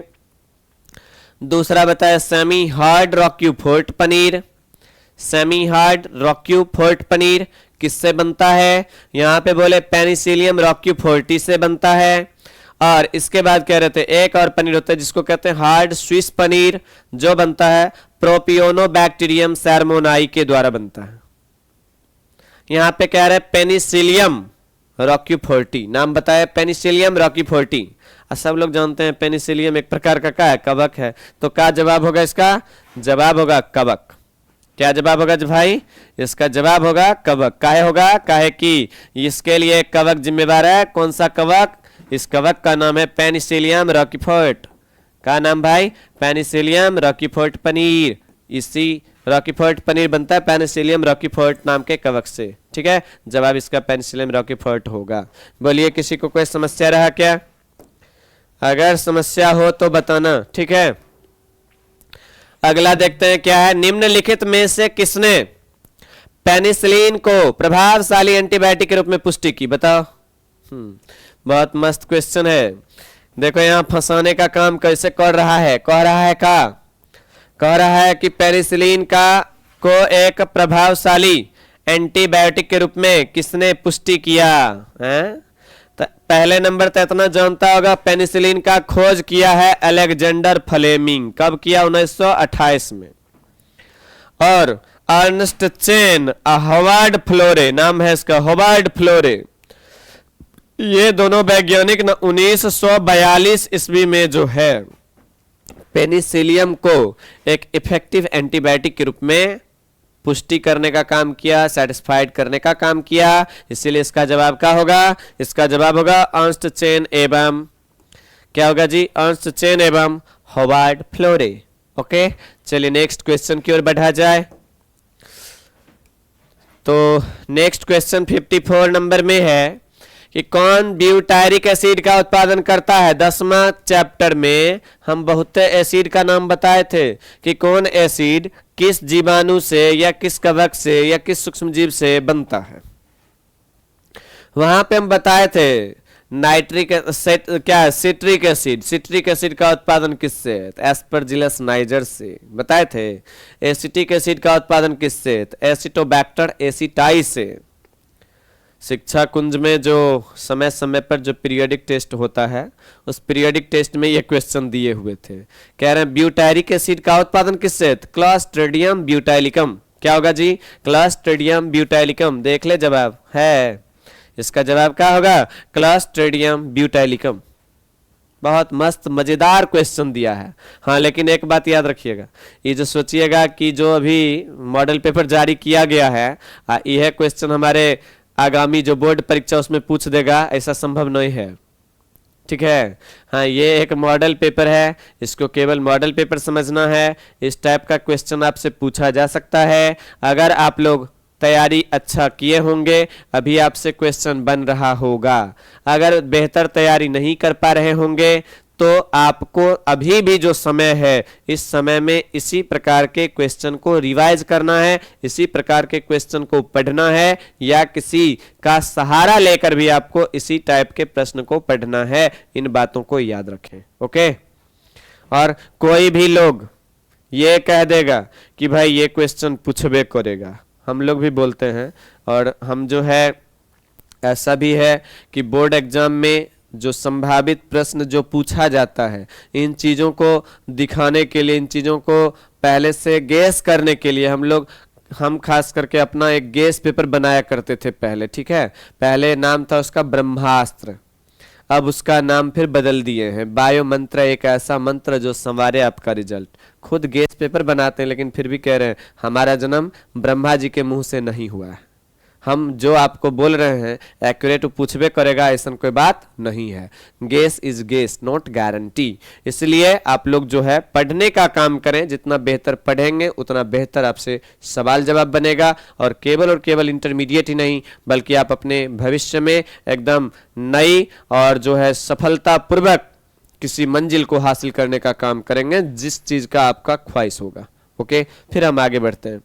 दूसरा बताया सेमी हार्ड रॉक्यूफोर्ट पनीर। सेमी हार्ड रॉक्यूफोर्ट पनीर किससे बनता है? यहां पे बोले पेनिसिलियम रॉक्यूफोर्टी से बनता है। और इसके बाद कह रहे थे एक और पनीर होता है जिसको कहते हैं हार्ड स्विस पनीर, जो बनता है प्रोपियोनोबैक्टीरियम सैल्मोनाई के द्वारा बनता है। यहां पे कह रहे हैं पेनिसिलियम रॉक्यूफोर्टी, नाम बताया पेनिसिलियम रॉक्यूफोर्टी। सब लोग जानते हैं पेनिसिलियम एक प्रकार का क्या है? कवक है। तो क्या जवाब होगा इसका? जवाब होगा कवक। क्या जवाब होगा भाई? इसका जवाब होगा कवक। काहे होगा? काहे कि इसके लिए कवक जिम्मेवार है। कौन सा कवक? इस कवक का नाम है पेनिसिलियम रॉकीफोर्ट। का नाम भाई? पेनिसिलियम रॉकीफोर्ट पनीर। इसी रॉकीफोर्ट पनीर बनता है पेनिसिलियम रॉकीफोर्ट नाम के कवक से। ठीक है, जवाब इसका पेनिसिलियम रॉकीफोर्ट होगा। बोलिए किसी को कोई समस्या रहा क्या? अगर समस्या हो तो बताना। ठीक है, अगला देखते हैं क्या है। निम्नलिखित में से किसने पेनिसिलिन को प्रभावशाली एंटीबायोटिक के रूप में पुष्टि की? बताओ। बहुत मस्त क्वेश्चन है। देखो यहाँ फंसाने का काम कैसे कर रहा है। कह रहा है कि पेनिसिलिन का को एक प्रभावशाली एंटीबायोटिक के रूप में किसने पुष्टि किया है? पहले नंबर तो इतना जानता होगा, पेनिसिलिन का खोज किया है अलेक्जेंडर फ्लेमिंग। कब किया? 1928 में। और अर्नस्ट चेन, हॉवर्ड फ्लोरे नाम है इसका, हॉवर्ड फ्लोरे। ये दोनों वैज्ञानिक 1942 ईस्वी में जो है पेनिसिलियम को एक इफेक्टिव एंटीबायोटिक के रूप में पुष्टि करने का काम किया, सेटिस्फाइड करने का काम किया। इसीलिए इसका जवाब क्या होगा? इसका जवाब होगा अर्नस्ट चेन एवं क्या होगा जी? अर्नस्ट चेन एवं हॉवर्ड फ्लोरे। ओके, चलिए नेक्स्ट क्वेश्चन की ओर बढ़ा जाए। तो नेक्स्ट क्वेश्चन 54 नंबर में है कि कौन ब्यूटायरिक एसिड का उत्पादन करता है। 10वां चैप्टर में हम बहुत एसिड का नाम बताए थे कि कौन एसिड किस जीवाणु से या किस कवक से या किस सूक्ष्मजीव से बनता है। वहां पे हम बताए थे nitric citric acid. Citric acid का उत्पादन किससे? एस्परजिलस नाइजर से। बताए थे एसिटिक एसिड का उत्पादन किससे? एसिटोबैक्टर एसिटाई से। शिक्षा कुंज में जो समय समय पर जो पीरियोडिक टेस्ट होता है उस पीरियोडिक टेस्ट में ये क्वेश्चन दिए हुए थे। कह रहे हैं ब्यूटायरिक एसिड का उत्पादन किससे? Clostridium butylicum. क्या होगा जी? Clostridium butylicum. देख ले जवाब है। इसका जवाब क्या होगा? Clostridium butylicum. बहुत मस्त मजेदार क्वेश्चन दिया है। हाँ, लेकिन एक बात याद रखिएगा, ये जो सोचिएगा कि जो अभी मॉडल पेपर जारी किया गया है यह क्वेश्चन हमारे आगामी जो बोर्ड परीक्षा उसमें पूछ देगा, ऐसा संभव नहीं है। ठीक है, हाँ, ये एक मॉडल पेपर है, इसको केवल मॉडल पेपर समझना है। इस टाइप का क्वेश्चन आपसे पूछा जा सकता है। अगर आप लोग तैयारी अच्छा किए होंगे अभी आपसे क्वेश्चन बन रहा होगा। अगर बेहतर तैयारी नहीं कर पा रहे होंगे तो आपको अभी भी जो समय है इस समय में इसी प्रकार के क्वेश्चन को रिवाइज करना है, इसी प्रकार के क्वेश्चन को पढ़ना है, या किसी का सहारा लेकर भी आपको इसी टाइप के प्रश्न को पढ़ना है। इन बातों को याद रखें। ओके, और कोई भी लोग ये कह देगा कि भाई ये क्वेश्चन पूछबे करेगा, हम लोग भी बोलते हैं। और हम जो है ऐसा भी है कि बोर्ड एग्जाम में जो संभावित प्रश्न जो पूछा जाता है इन चीज़ों को दिखाने के लिए, इन चीज़ों को पहले से गेस करने के लिए हम खास करके अपना एक गेस पेपर बनाया करते थे पहले। ठीक है, पहले नाम था उसका ब्रह्मास्त्र, अब उसका नाम फिर बदल दिए हैं बायो मंत्र। एक ऐसा मंत्र जो संवारे आपका रिजल्ट। खुद गेस पेपर बनाते हैं लेकिन फिर भी कह रहे हैं हमारा जन्म ब्रह्मा जी के मुंह से नहीं हुआ है, हम जो आपको बोल रहे हैं एक्यूरेट पूछबे करेगा, ऐसा कोई बात नहीं है। Guess is guess not guarantee. इसलिए आप लोग जो है पढ़ने का काम करें, जितना बेहतर पढ़ेंगे उतना बेहतर आपसे सवाल जवाब बनेगा। और केवल इंटरमीडिएट ही नहीं बल्कि आप अपने भविष्य में एकदम नई और जो है सफलतापूर्वक किसी मंजिल को हासिल करने का काम करेंगे जिस चीज का आपका ख्वाहिश होगा। ओके, फिर हम आगे बढ़ते हैं।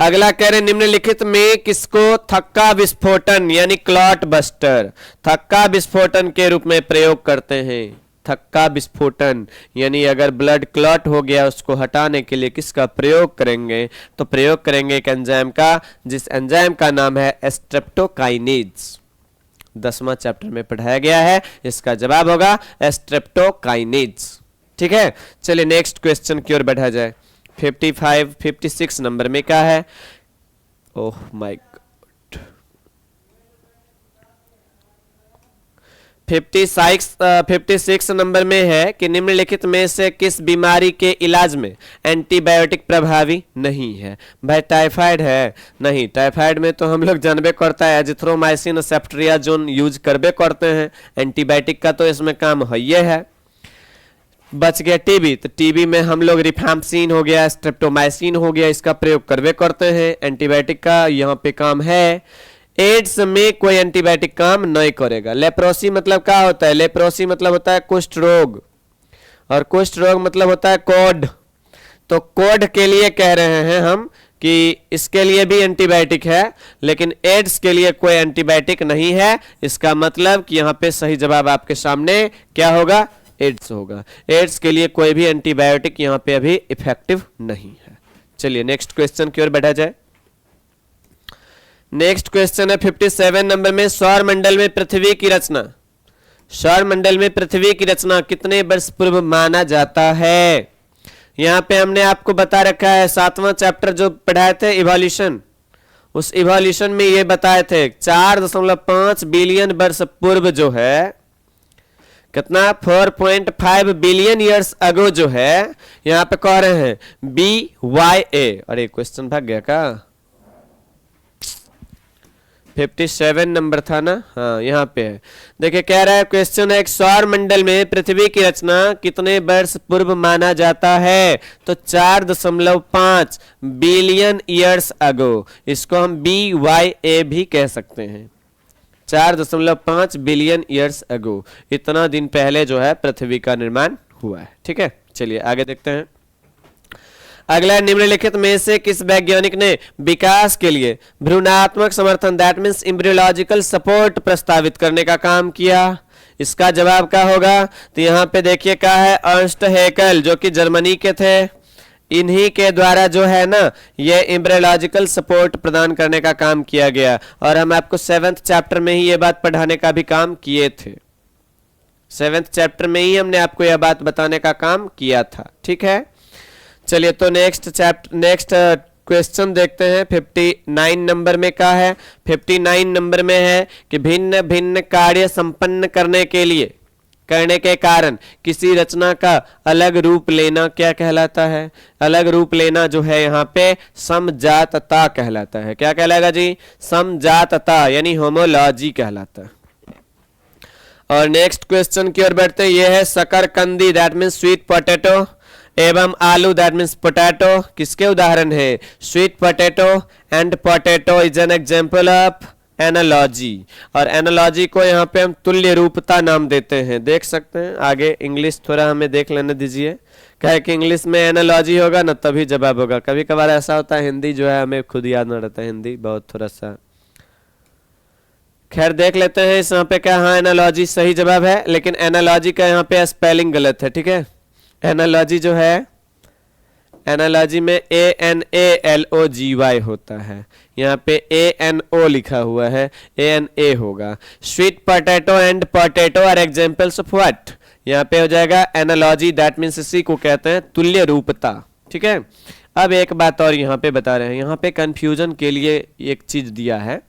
अगला कह रहे निम्नलिखित में किसको थक्का विस्फोटन यानी क्लॉट बस्टर, थक्का विस्फोटन के रूप में प्रयोग करते हैं। थक्का विस्फोटन यानी अगर ब्लड क्लॉट हो गया उसको हटाने के लिए किसका प्रयोग करेंगे, तो प्रयोग करेंगे एक एंजाइम का, जिस एंजाइम का नाम है स्ट्रेप्टोकाइनेज। 10वां चैप्टर में पढ़ाया गया है, इसका जवाब होगा स्ट्रेप्टोकाइनेज। ठीक है, चलिए नेक्स्ट क्वेश्चन की ओर बढ़ा जाए। 56 नंबर में क्या है, ओह माय गॉड, 56 नंबर में है कि निम्नलिखित में से किस बीमारी के इलाज में एंटीबायोटिक प्रभावी नहीं है। भाई टाइफाइड है? नहीं, टाइफाइड में तो हम लोग जानबे करता है एजिथ्रोमाइसिन सेफ्ट्रियाजोन यूज करबे करते हैं, एंटीबायोटिक का तो इसमें काम है। बच गया टीबी, तो टीबी में हम लोग रिफाम्सिन हो गया, स्ट्रेप्टोमाइसिन हो गया, इसका प्रयोग करबे करते हैं, एंटीबायोटिक का यहाँ पे काम है। एड्स में कोई एंटीबायोटिक काम नहीं करेगा। लेप्रोसी मतलब क्या होता है? लेप्रोसी मतलब होता है कुष्ठ रोग, और कुष्ठ रोग मतलब होता है कोढ़। तो कोढ़ के लिए कह रहे हैं हम कि इसके लिए भी एंटीबायोटिक है, लेकिन एड्स के लिए कोई एंटीबायोटिक नहीं है। इसका मतलब कि यहाँ पे सही जवाब आपके सामने क्या होगा? एड्स होगा। एड्स के लिए कोई भी एंटीबायोटिक यहाँ पे अभी इफेक्टिव नहीं है। चलिए नेक्स्ट क्वेश्चन की ओर बढ़ा जाए। नेक्स्ट क्वेश्चन है 57 नंबर में, सौर मंडल में पृथ्वी की रचना, सौर मंडल में पृथ्वी की रचना कितने वर्ष पूर्व माना जाता है? यहाँ पे हमने आपको बता रखा है 7वां चैप्टर जो पढ़ाए थे इवोल्यूशन, उस इवोल्यूशन में ये बताए थे 4.5 बिलियन वर्ष पूर्व जो है, कितना 4.5 बिलियन ईयर्स अगो जो है, यहाँ पे कह रहे हैं BYA। अरे क्वेश्चन भाग गया का? 57 नंबर था ना, हाँ यहाँ पे है। देखिए कह रहा है क्वेश्चन है, एक सौर मंडल में पृथ्वी की रचना कितने वर्ष पूर्व माना जाता है? तो 4.5 बिलियन ईयर्स अगो। इसको हम BYA भी कह सकते हैं, 4.5 बिलियन ईयर्स अगो। इतना दिन पहले जो है पृथ्वी का निर्माण हुआ है। ठीक है, चलिए आगे देखते हैं। अगला, निम्नलिखित में से किस वैज्ञानिक ने विकास के लिए भ्रूणात्मक समर्थन दैट मीन्स एम्ब्रियोलॉजिकल सपोर्ट प्रस्तावित करने का काम किया? इसका जवाब क्या होगा? तो यहाँ पे देखिए क्या है, अर्नस्ट हैकेल जो कि जर्मनी के थे, इन्हीं के द्वारा जो है ना ये एम्ब्रियोलॉजिकल सपोर्ट प्रदान करने का काम किया गया। और हम आपको 7th चैप्टर में ही ये बात पढ़ाने का भी काम किए थे, 7th चैप्टर में ही हमने आपको यह बात बताने का काम किया था। ठीक है, चलिए तो नेक्स्ट क्वेश्चन देखते हैं। 59 नंबर में क्या है? 59 नंबर में है कि भिन्न भिन्न कार्य संपन्न करने के कारण किसी रचना का अलग रूप लेना क्या कहलाता है? अलग रूप लेना जो है यहाँ पे समजातता कहलाता है। क्या कहलाएगा जी? समजातता यानी होमोलॉजी कहलाता है। और नेक्स्ट क्वेश्चन की ओर बढ़ते हैं। यह है शकरकंदी दैट मीन्स स्वीट पोटैटो एवं आलू दैट मीन्स पोटैटो किसके उदाहरण है? Sweet potato and potato is an example of analogy. और एनालॉजी को यहाँ पे हम तुल्य रूपता नाम देते हैं, देख सकते हैं। आगे इंग्लिश थोड़ा हमें देख लेने दीजिए, कहे कि इंग्लिश में एनालॉजी होगा ना तभी जवाब होगा। कभी कभार ऐसा होता है हिंदी जो है हमें खुद याद ना रहता है, हिंदी बहुत थोड़ा सा, खैर देख लेते हैं इस यहाँ पे क्या। हाँ एनालॉजी सही जवाब है, लेकिन एनालॉजी का यहाँ पे स्पेलिंग गलत है। ठीक है, एनालॉजी जो है, एनालॉजी में ANALOGY होता है, यहाँ पे ANO लिखा हुआ है, ANA होगा। Sweet potato and potato are examples of what? यहाँ पे हो जाएगा एनालॉजी दैट मीन्स इसी को कहते हैं तुल्य रूपता। ठीक है, अब एक बात और यहाँ पे बता रहे हैं, यहाँ पे कंफ्यूजन के लिए एक चीज दिया है।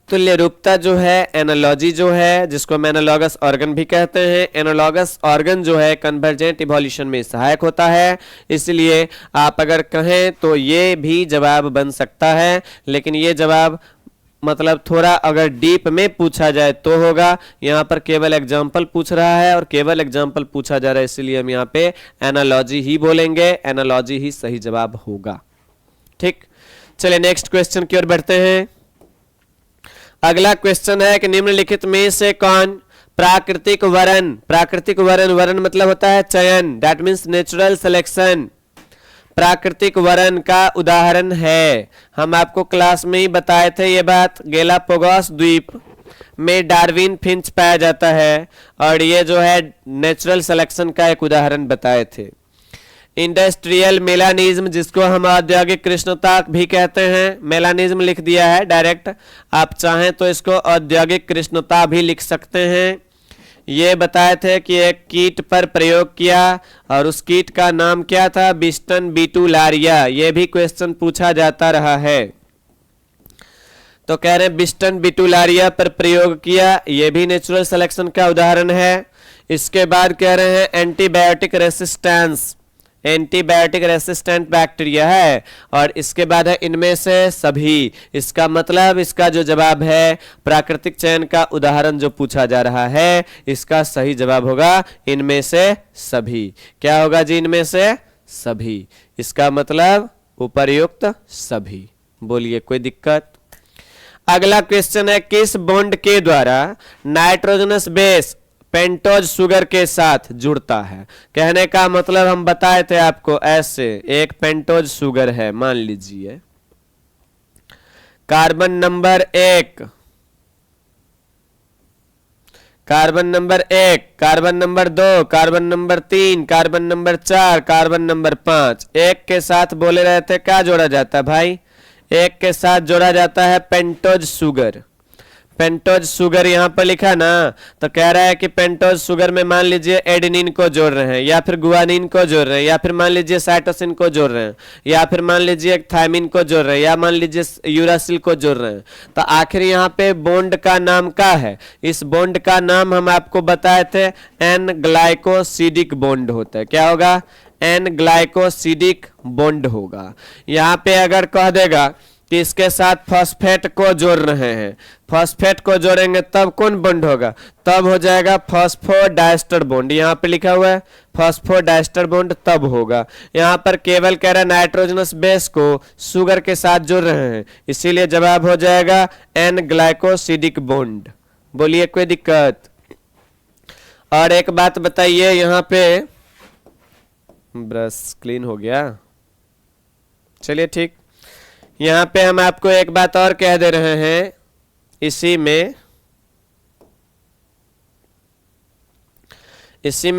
तुल्य रूपता जो है, एनालॉजी जो है, जिसको हम एनालॉगस ऑर्गन भी कहते हैं, एनालॉगस ऑर्गन जो है कन्वर्जेंट इवोल्यूशन में सहायक होता है। इसलिए आप अगर कहें तो ये भी जवाब बन सकता है, लेकिन ये जवाब मतलब थोड़ा अगर डीप में पूछा जाए तो होगा। यहाँ पर केवल एग्जाम्पल पूछ रहा है और केवल एग्जाम्पल पूछा जा रहा है, इसलिए हम यहाँ पे एनालॉजी ही बोलेंगे, एनालॉजी ही सही जवाब होगा। ठीक, चलिए नेक्स्ट क्वेश्चन की ओर बढ़ते हैं। अगला क्वेश्चन है कि निम्नलिखित में से कौन प्राकृतिक वरण, प्राकृतिक वरण, वरण मतलब होता है चयन, दैट मीन्स नेचुरल सिलेक्शन, प्राकृतिक वरण का उदाहरण है। हम आपको क्लास में ही बताए थे ये बात, गैलापागोस द्वीप में डार्विन फिंच पाया जाता है और ये जो है नेचुरल सिलेक्शन का एक उदाहरण बताए थे। इंडस्ट्रियल मेलानिज्म, जिसको हम औद्योगिक कृष्णता भी कहते हैं, मेलानिज्म लिख दिया है डायरेक्ट, आप चाहें तो इसको औद्योगिक कृष्णता भी लिख सकते हैं। ये बताए थे कि एक कीट पर प्रयोग किया और उस कीट का नाम क्या था, बिस्टन बिटुलारिया। ये भी क्वेश्चन पूछा जाता रहा है, तो कह रहे हैं बिस्टन बिटुलारिया पर प्रयोग किया, ये भी नेचुरल सिलेक्शन का उदाहरण है। इसके बाद कह रहे हैं antibiotic resistance, antibiotic resistant bacteria है, और इसके बाद है इनमें से सभी। इसका मतलब इसका जो जवाब है प्राकृतिक चयन का उदाहरण जो पूछा जा रहा है, इसका सही जवाब होगा इनमें से सभी। क्या होगा जी, इनमें से सभी, इसका मतलब उपर्युक्त सभी। बोलिए कोई दिक्कत? अगला क्वेश्चन है किस बॉन्ड के द्वारा नाइट्रोजनस बेस पेंटोज शुगर के साथ जुड़ता है। कहने का मतलब हम बताए थे आपको ऐसे, एक पेंटोज शुगर है, मान लीजिए carbon number 1, carbon number 1, carbon number 2, carbon number 3, carbon number 4, carbon number 5, एक के साथ बोले रहे थे क्या जोड़ा जाता है भाई, एक के साथ जोड़ा जाता है पेंटोज शुगर। पेंटोज शुगर यहां पर लिखा ना, तो कह रहा है कि पेंटोज शुगर में मान लीजिए एडेनिन को जोड़ रहे हैं, या फिर गुआनिन को जोड़ रहे हैं, या फिर मान लीजिए साइटोसिन को जोड़ रहे हैं, या फिर मान लीजिए थायमिन को जोड़ रहे हैं, या मान लीजिए यूरासिल को जोड़ रहे हैं। तो आखिर यहाँ पे बॉन्ड का नाम क्या है? इस बॉन्ड का नाम हम आपको बताए थे एन ग्लाइकोसिडिक बॉन्ड होता है। क्या होगा? एन ग्लाइकोसिडिक बॉन्ड होगा। यहाँ पे अगर कह देगा कि इसके साथ फॉस्फेट को जोड़ रहे हैं, फॉस्फेट को जोड़ेंगे तब कौन बॉन्ड होगा? तब हो जाएगा फॉस्फोडाइस्टर बॉन्ड। यहाँ पे लिखा हुआ है फॉस्फोडाइस्टर बॉन्ड, तब होगा। यहाँ पर केवल कह रहा है नाइट्रोजनस बेस को शुगर के साथ जोड़ रहे हैं, इसीलिए जवाब हो जाएगा एन ग्लाइकोसिडिक बॉन्ड। बोलिए कोई दिक्कत? और एक बात बताइए, यहाँ पे ब्रश क्लीन हो गया, चलिए ठीक। यहां पे हम आपको एक बात और कह दे रहे हैं, इसी में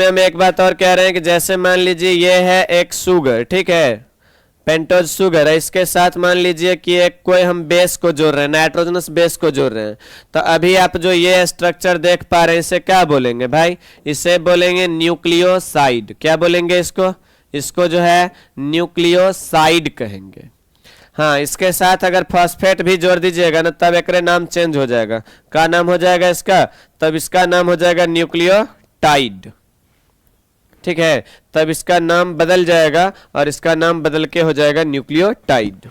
हम एक बात और कह रहे हैं कि जैसे मान लीजिए ये है एक शुगर, ठीक है, पेंटोज शुगर है, इसके साथ मान लीजिए कि एक कोई हम बेस को जोड़ रहे हैं, नाइट्रोजनस बेस को जोड़ रहे हैं। तो अभी आप जो ये स्ट्रक्चर देख पा रहे हैं, इसे क्या बोलेंगे भाई? इसे बोलेंगे न्यूक्लियोसाइड। क्या बोलेंगे इसको? इसको जो है न्यूक्लियोसाइड कहेंगे। हाँ, इसके साथ अगर फॉस्फेट भी जोड़ दीजिएगा ना, तब एक नाम चेंज हो जाएगा। क्या नाम हो जाएगा इसका? तब इसका नाम हो जाएगा न्यूक्लियोटाइड। ठीक है, तब इसका नाम बदल जाएगा और इसका नाम बदल के हो जाएगा न्यूक्लियोटाइड।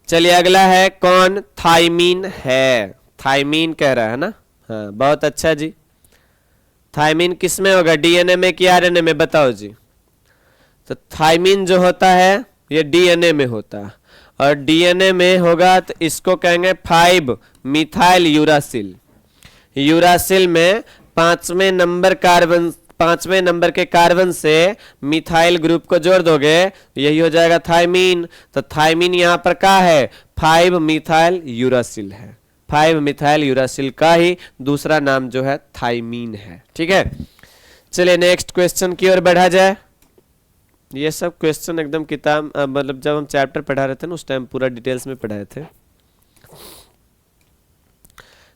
चलिए अगला है कौन थायमीन है। थायमीन कह रहा है ना, हाँ बहुत अच्छा जी। थायमीन किस में होगा, डीएनए में कि आरएनए में? बताओ जी। तो थायमीन जो होता है ये डीएनए में होता है, और डीएनए में होगा तो इसको कहेंगे 5 मिथाइल यूरासिल। यूरासिल में 5वें नंबर के कार्बन से मिथाइल ग्रुप को जोड़ दोगे, यही हो जाएगा थायमीन। तो थायमीन यहाँ पर क्या है? 5 मिथाइल यूरासिल है। 5 मिथाइल यूरासिल का ही दूसरा नाम जो है थायमीन है। ठीक है, चलिए नेक्स्ट क्वेश्चन की ओर बढ़ा जाए। ये सब क्वेश्चन एकदम किताब मतलब जब हम चैप्टर पढ़ा रहे थे ना, उस टाइम पूरा डिटेल्स में पढ़ाए थे।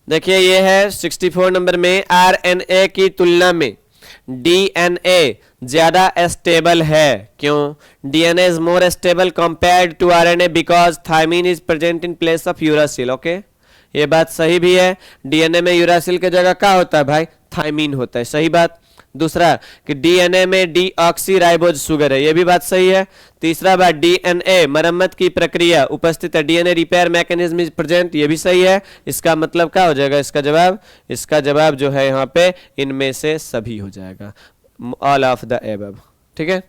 देखिए ये है 64 नंबर में, आरएनए की तुलना में डीएनए ज्यादा स्टेबल है। क्यों? DNA is more stable compared to RNA because thymine is present in place of uracil. Okay, ये बात सही भी है। डीएनए में यूरासिल की जगह क्या होता है भाई? थायमीन होता है, सही बात। दूसरा कि डीएनए में डीऑक्सीराइबोज शुगर है, ये भी बात सही है। तीसरा बात डीएनए मरम्मत की प्रक्रिया उपस्थित है, DNA repair mechanism is present, ये भी सही है। इसका मतलब क्या हो जाएगा इसका जवाब जो है यहाँ पे इनमें से सभी हो जाएगा, ऑल ऑफ द एबव। ठीक है,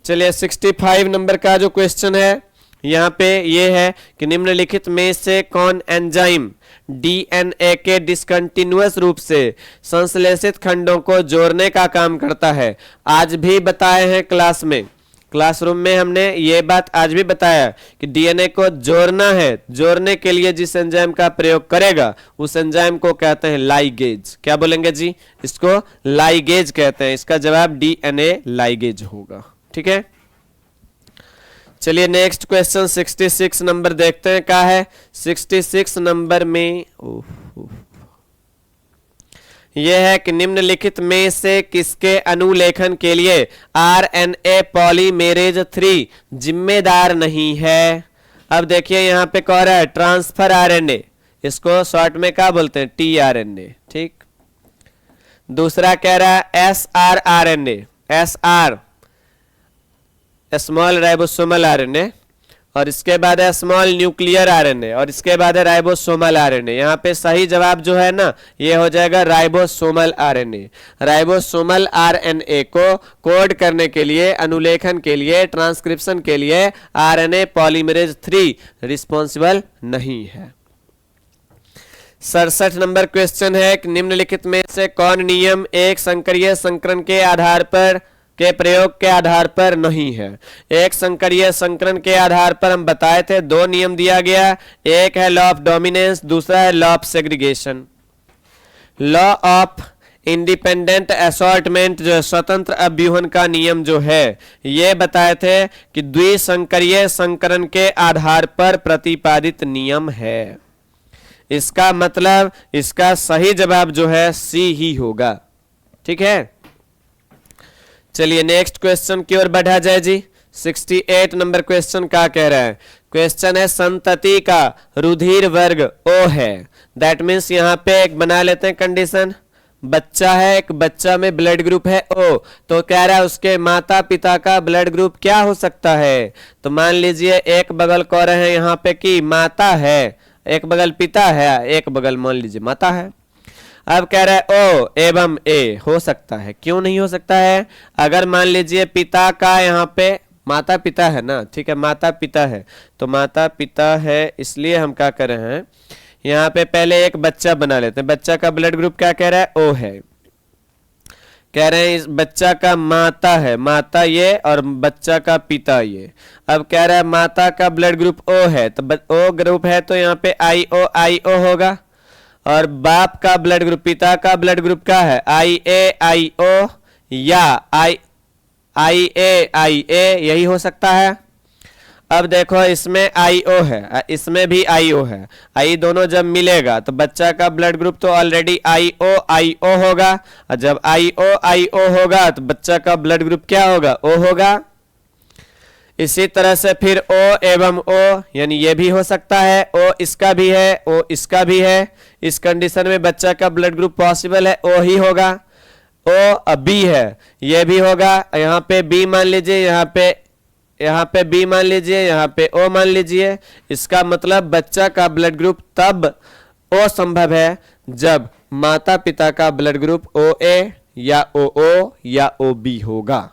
चलिए 65 नंबर का जो क्वेश्चन है यहाँ पे ये है कि निम्नलिखित में से कौन एंजाइम डीएनए के डिसकंटिन्यूअस रूप से संश्लेषित खंडों को जोड़ने का काम करता है? आज भी बताए हैं क्लासरूम में हमने ये बात आज भी बताया कि डीएनए को जोड़ना है, जोड़ने के लिए जिस एंजाइम का प्रयोग करेगा उस एंजाइम को कहते हैं लाइगेज। क्या बोलेंगे जी? इसको लाइगेज कहते हैं। इसका जवाब डीएनए लाइगेज होगा। ठीक है, चलिए नेक्स्ट क्वेश्चन 66 नंबर देखते हैं क्या है। 66 नंबर में यह है कि निम्नलिखित में से किसके अनुलेखन के लिए आरएनए पॉलीमेरेज 3 जिम्मेदार नहीं है? अब देखिए यहाँ पे कह रहा है ट्रांसफर आरएनए, इसको शॉर्ट में क्या बोलते हैं? टीआरएनए। ठीक, दूसरा कह रहा है SR RNA, SR small ribosomal RNA, और इसके बाद है स्मॉल न्यूक्लियर आरएनए, और इसके बाद है राइबोसोमल आरएनए। यहाँ पे सही जवाब जो है ना ये हो जाएगा राइबोसोमल आरएनए। राइबोसोमल आरएनए को कोड करने के लिए, अनुलेखन के लिए, ट्रांसक्रिप्शन के लिए आरएनए पॉलीमरेज 3 रिस्पॉन्सिबल नहीं है। 67 नंबर क्वेश्चन है कि निम्नलिखित में से कौन नियम एक संकरीय संकरण के प्रयोग के आधार पर नहीं है? एक संकरीय संकरण के आधार पर हम बताए थे 2 नियम दिया गया, एक है लॉ ऑफ डोमिनेंस, दूसरा है law of segregation. Law of independent assortment जो स्वतंत्र अव्यूहन का नियम जो है ये बताए थे कि द्विसंकरीय संकरण के आधार पर प्रतिपादित नियम है। इसका मतलब इसका सही जवाब जो है सी ही होगा। ठीक है, चलिए नेक्स्ट क्वेश्चन की ओर बढ़ा जाए जी। 68 नंबर क्वेश्चन क्या कह रहा है? क्वेश्चन है संतति का रुधिर वर्ग O है। दैट मीन्स यहाँ पे एक बना लेते हैं कंडीशन, बच्चा है, एक बच्चा में ब्लड ग्रुप है O, तो कह रहा है उसके माता पिता का ब्लड ग्रुप क्या हो सकता है? तो मान लीजिए एक बगल कह रहे हैं यहाँ पे कि माता है, एक बगल पिता है, एक बगल मान लीजिए माता है। अब कह रहा है O एवं A हो सकता है, क्यों नहीं हो सकता है? अगर मान लीजिए पिता का यहाँ पे माता पिता है ना, ठीक है, माता पिता है, तो माता पिता है इसलिए हम क्या कर रहे हैं यहाँ पे पहले एक बच्चा बना लेते हैं। बच्चा का ब्लड ग्रुप क्या कह रहा है? O है। कह रहे हैं इस बच्चा का माता है, माता ये, और बच्चा का पिता ये। अब कह रहा है माता का ब्लड ग्रुप O है, तो O ग्रुप है तो यहाँ पे IO होगा, और बाप का ब्लड ग्रुप, पिता का ब्लड ग्रुप क्या है? IA या IA यही हो सकता है। अब देखो इसमें IO है, इसमें भी IO है, I दोनों जब मिलेगा तो बच्चा का ब्लड ग्रुप तो ऑलरेडी IO होगा, और जब IO होगा तो बच्चा का ब्लड ग्रुप क्या होगा? O होगा। इसी तरह से फिर O एवं O, यानी ये भी हो सकता है, O इसका भी है, O इसका भी है। इस कंडीशन में बच्चा का ब्लड ग्रुप पॉसिबल है O ही होगा। O B है, ये भी होगा। यहाँ पे B मान लीजिए, यहाँ पे B मान लीजिए, यहाँ पे O मान लीजिए। इसका मतलब बच्चा का ब्लड ग्रुप तब O संभव है जब माता पिता का ब्लड ग्रुप OA या OO या OB होगा।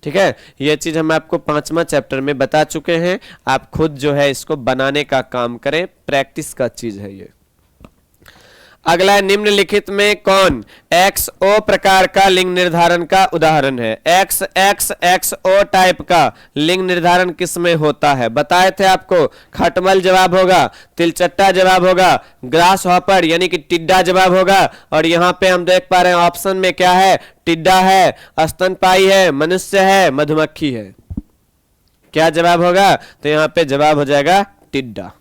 ठीक है, यह चीज हम आपको 5वां चैप्टर में बता चुके हैं। आप खुद जो है इसको बनाने का काम करें, प्रैक्टिस का चीज है ये। अगला निम्नलिखित में कौन XO प्रकार का लिंग निर्धारण का उदाहरण है? XO टाइप का लिंग निर्धारण किस में होता है? बताए थे आपको, खटमल जवाब होगा, तिलचट्टा जवाब होगा, ग्रास हॉपर यानी कि टिड्डा जवाब होगा, और यहाँ पे हम देख पा रहे हैं ऑप्शन में क्या है? टिड्डा है, स्तनपायी है, मनुष्य है, मधुमक्खी है। क्या जवाब होगा? तो यहाँ पे जवाब हो जाएगा टिड्डा।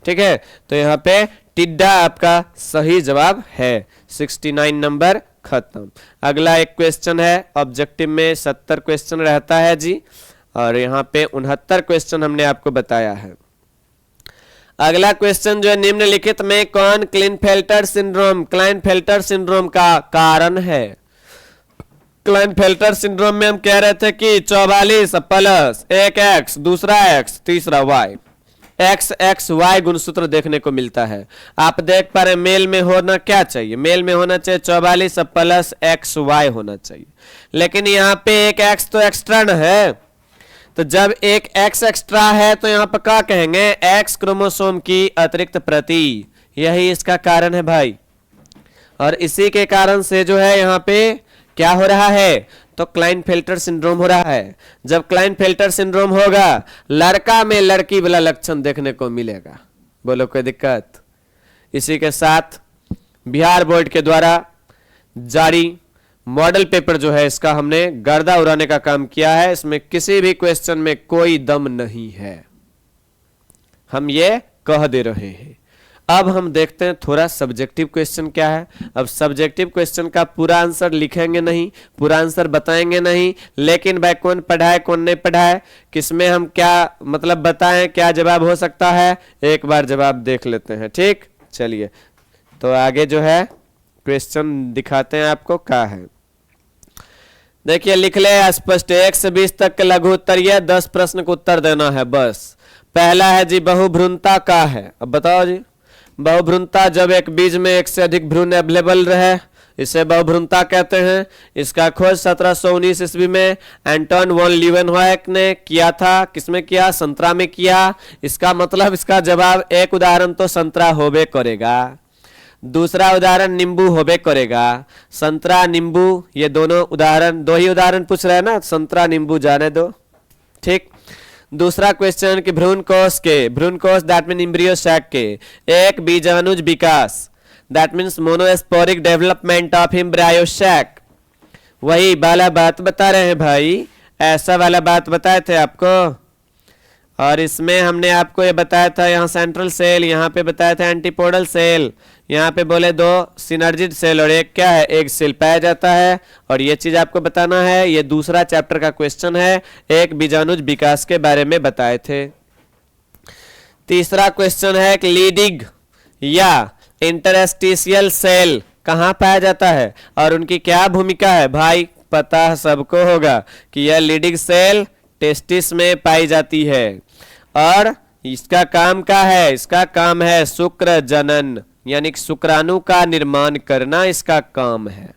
ठीक है, तो यहाँ पे टिड्डा आपका सही जवाब है। 69 नंबर खत्म। अगला एक क्वेश्चन है, ऑब्जेक्टिव में 70 क्वेश्चन रहता है जी, और यहाँ पे 69 क्वेश्चन हमने आपको बताया है। अगला क्वेश्चन जो है, निम्नलिखित में कौन क्लाइनफेल्टर सिंड्रोम का कारण है? क्लाइनफेल्टर सिंड्रोम में हम कह रहे थे कि 44 प्लस एक एक्स, दूसरा एक्स, तीसरा वाई, एक्स एक्स वाई गुणसूत्र देखने को मिलता है। आप देख पा रहे मेल में होना क्या चाहिए, मेल में होना चाहिए 44 प्लस एक्स वाई होना चाहिए, लेकिन यहाँ पे एक एक्स तो एक्स्ट्रा न है, तो जब एक एक्स एक्स्ट्रा है तो यहाँ पर क्या कहेंगे, एक्स क्रोमोसोम की अतिरिक्त प्रति, यही इसका कारण है भाई। और इसी के कारण से जो है यहाँ पे क्या हो रहा है, तो क्लाइनफेल्टर सिंड्रोम हो रहा है। जब क्लाइनफेल्टर सिंड्रोम होगा, लड़का में लड़की वाला लक्षण देखने को मिलेगा। बोलो कोई दिक्कत? इसी के साथ बिहार बोर्ड के द्वारा जारी मॉडल पेपर जो है, इसका हमने गर्दा उड़ाने का काम किया है। इसमें किसी भी क्वेश्चन में कोई दम नहीं है, हम ये कह दे रहे हैं। अब हम देखते हैं थोड़ा सब्जेक्टिव क्वेश्चन क्या है। अब सब्जेक्टिव क्वेश्चन का पूरा आंसर लिखेंगे नहीं, पूरा आंसर बताएंगे नहीं, लेकिन भाई कौन पढ़ाए कौन नहीं पढ़ाए, किसमें हम क्या मतलब बताएं, क्या जवाब हो सकता है, एक बार जवाब देख लेते हैं। ठीक, चलिए तो आगे जो है क्वेश्चन दिखाते हैं आपको क्या है। देखिए लिख ले स्पष्ट, 1 से 20 तक के लघु उत्तर, यह 10 प्रश्न को उत्तर देना है बस। पहला है जी, बहुभ्रूणता क्या है? अब बताओ जी। बहुभ्रूणता, जब एक बीज में एक से अधिक भ्रूण अवेलेबल रहे, इसे बहुभ्रूणता कहते हैं। इसका खोज 1719 ईस्वी में एंटोन वॉन लीवेनहॉक ने किया था। किसमें किया? संतरा में किया। इसका मतलब इसका जवाब, एक उदाहरण तो संतरा होबे करेगा, दूसरा उदाहरण नींबू होबे करेगा। संतरा नींबू ये दोनों उदाहरण, दो ही उदाहरण पूछ रहे हैं ना, संतरा नींबू जाने दो। ठीक, दूसरा क्वेश्चन कि भ्रूण कोश दैट मीन एम्ब्रियो सैक के एक बीजाणुज विकास, that means monosporic development of embryo sac, वही वाला बात बता रहे हैं भाई, ऐसा वाला बात बताए थे आपको। और इसमें हमने आपको ये बताया था, यहाँ सेंट्रल सेल, यहाँ पे बताया था एंटीपोडल सेल, यहाँ पे बोले 2 सिनर्जिड सेल और एक क्या है, एक सेल पाया जाता है। और ये चीज आपको बताना है, ये दूसरा चैप्टर का क्वेश्चन है, एक बीजाणुज विकास के बारे में बताए थे। तीसरा क्वेश्चन है कि लीडिंग या इंटरस्टिशियल सेल कहाँ पाया जाता है और उनकी क्या भूमिका है? भाई पता सबको होगा कि यह लीडिंग सेल टेस्टिस में पाई जाती है और इसका काम क्या है? इसका काम है शुक्र जनन, यानी शुक्राणु का निर्माण करना इसका काम है।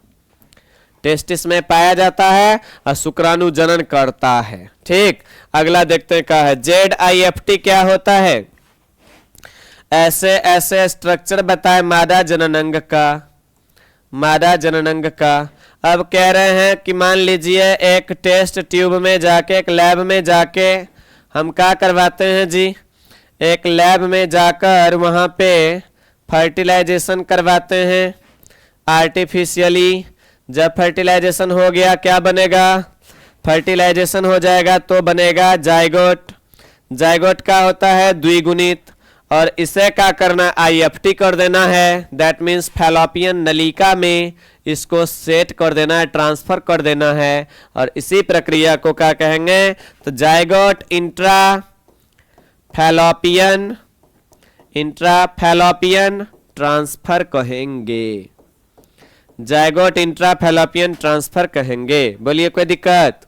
टेस्टिस में पाया जाता है और शुक्राणु जनन करता है। ठीक, अगला देखते हैं क्या है। ZIFT क्या होता है? ऐसे ऐसे स्ट्रक्चर बताए मादा जननांग का। अब कह रहे हैं कि मान लीजिए एक टेस्ट ट्यूब में जाके, एक लैब में जाके हम क्या करवाते हैं जी, एक लैब में जाकर वहां पे फर्टिलाइजेशन करवाते हैं आर्टिफिशियली। जब फर्टिलाइजेशन हो गया क्या बनेगा? फर्टिलाइजेशन हो जाएगा तो बनेगा जाइगोट। जाइगोट का होता है द्विगुणित, और इसे क्या करना? IFT कर देना है, दैट मीन्स फैलोपियन नलिका में इसको सेट कर देना है, ट्रांसफर कर देना है। और इसी प्रक्रिया को क्या कहेंगे? तो जाइगोट इंट्राफैलोपियन ट्रांसफर कहेंगे, जाइगोट इंट्राफैलोपियन ट्रांसफर कहेंगे। बोलिए कोई दिक्कत?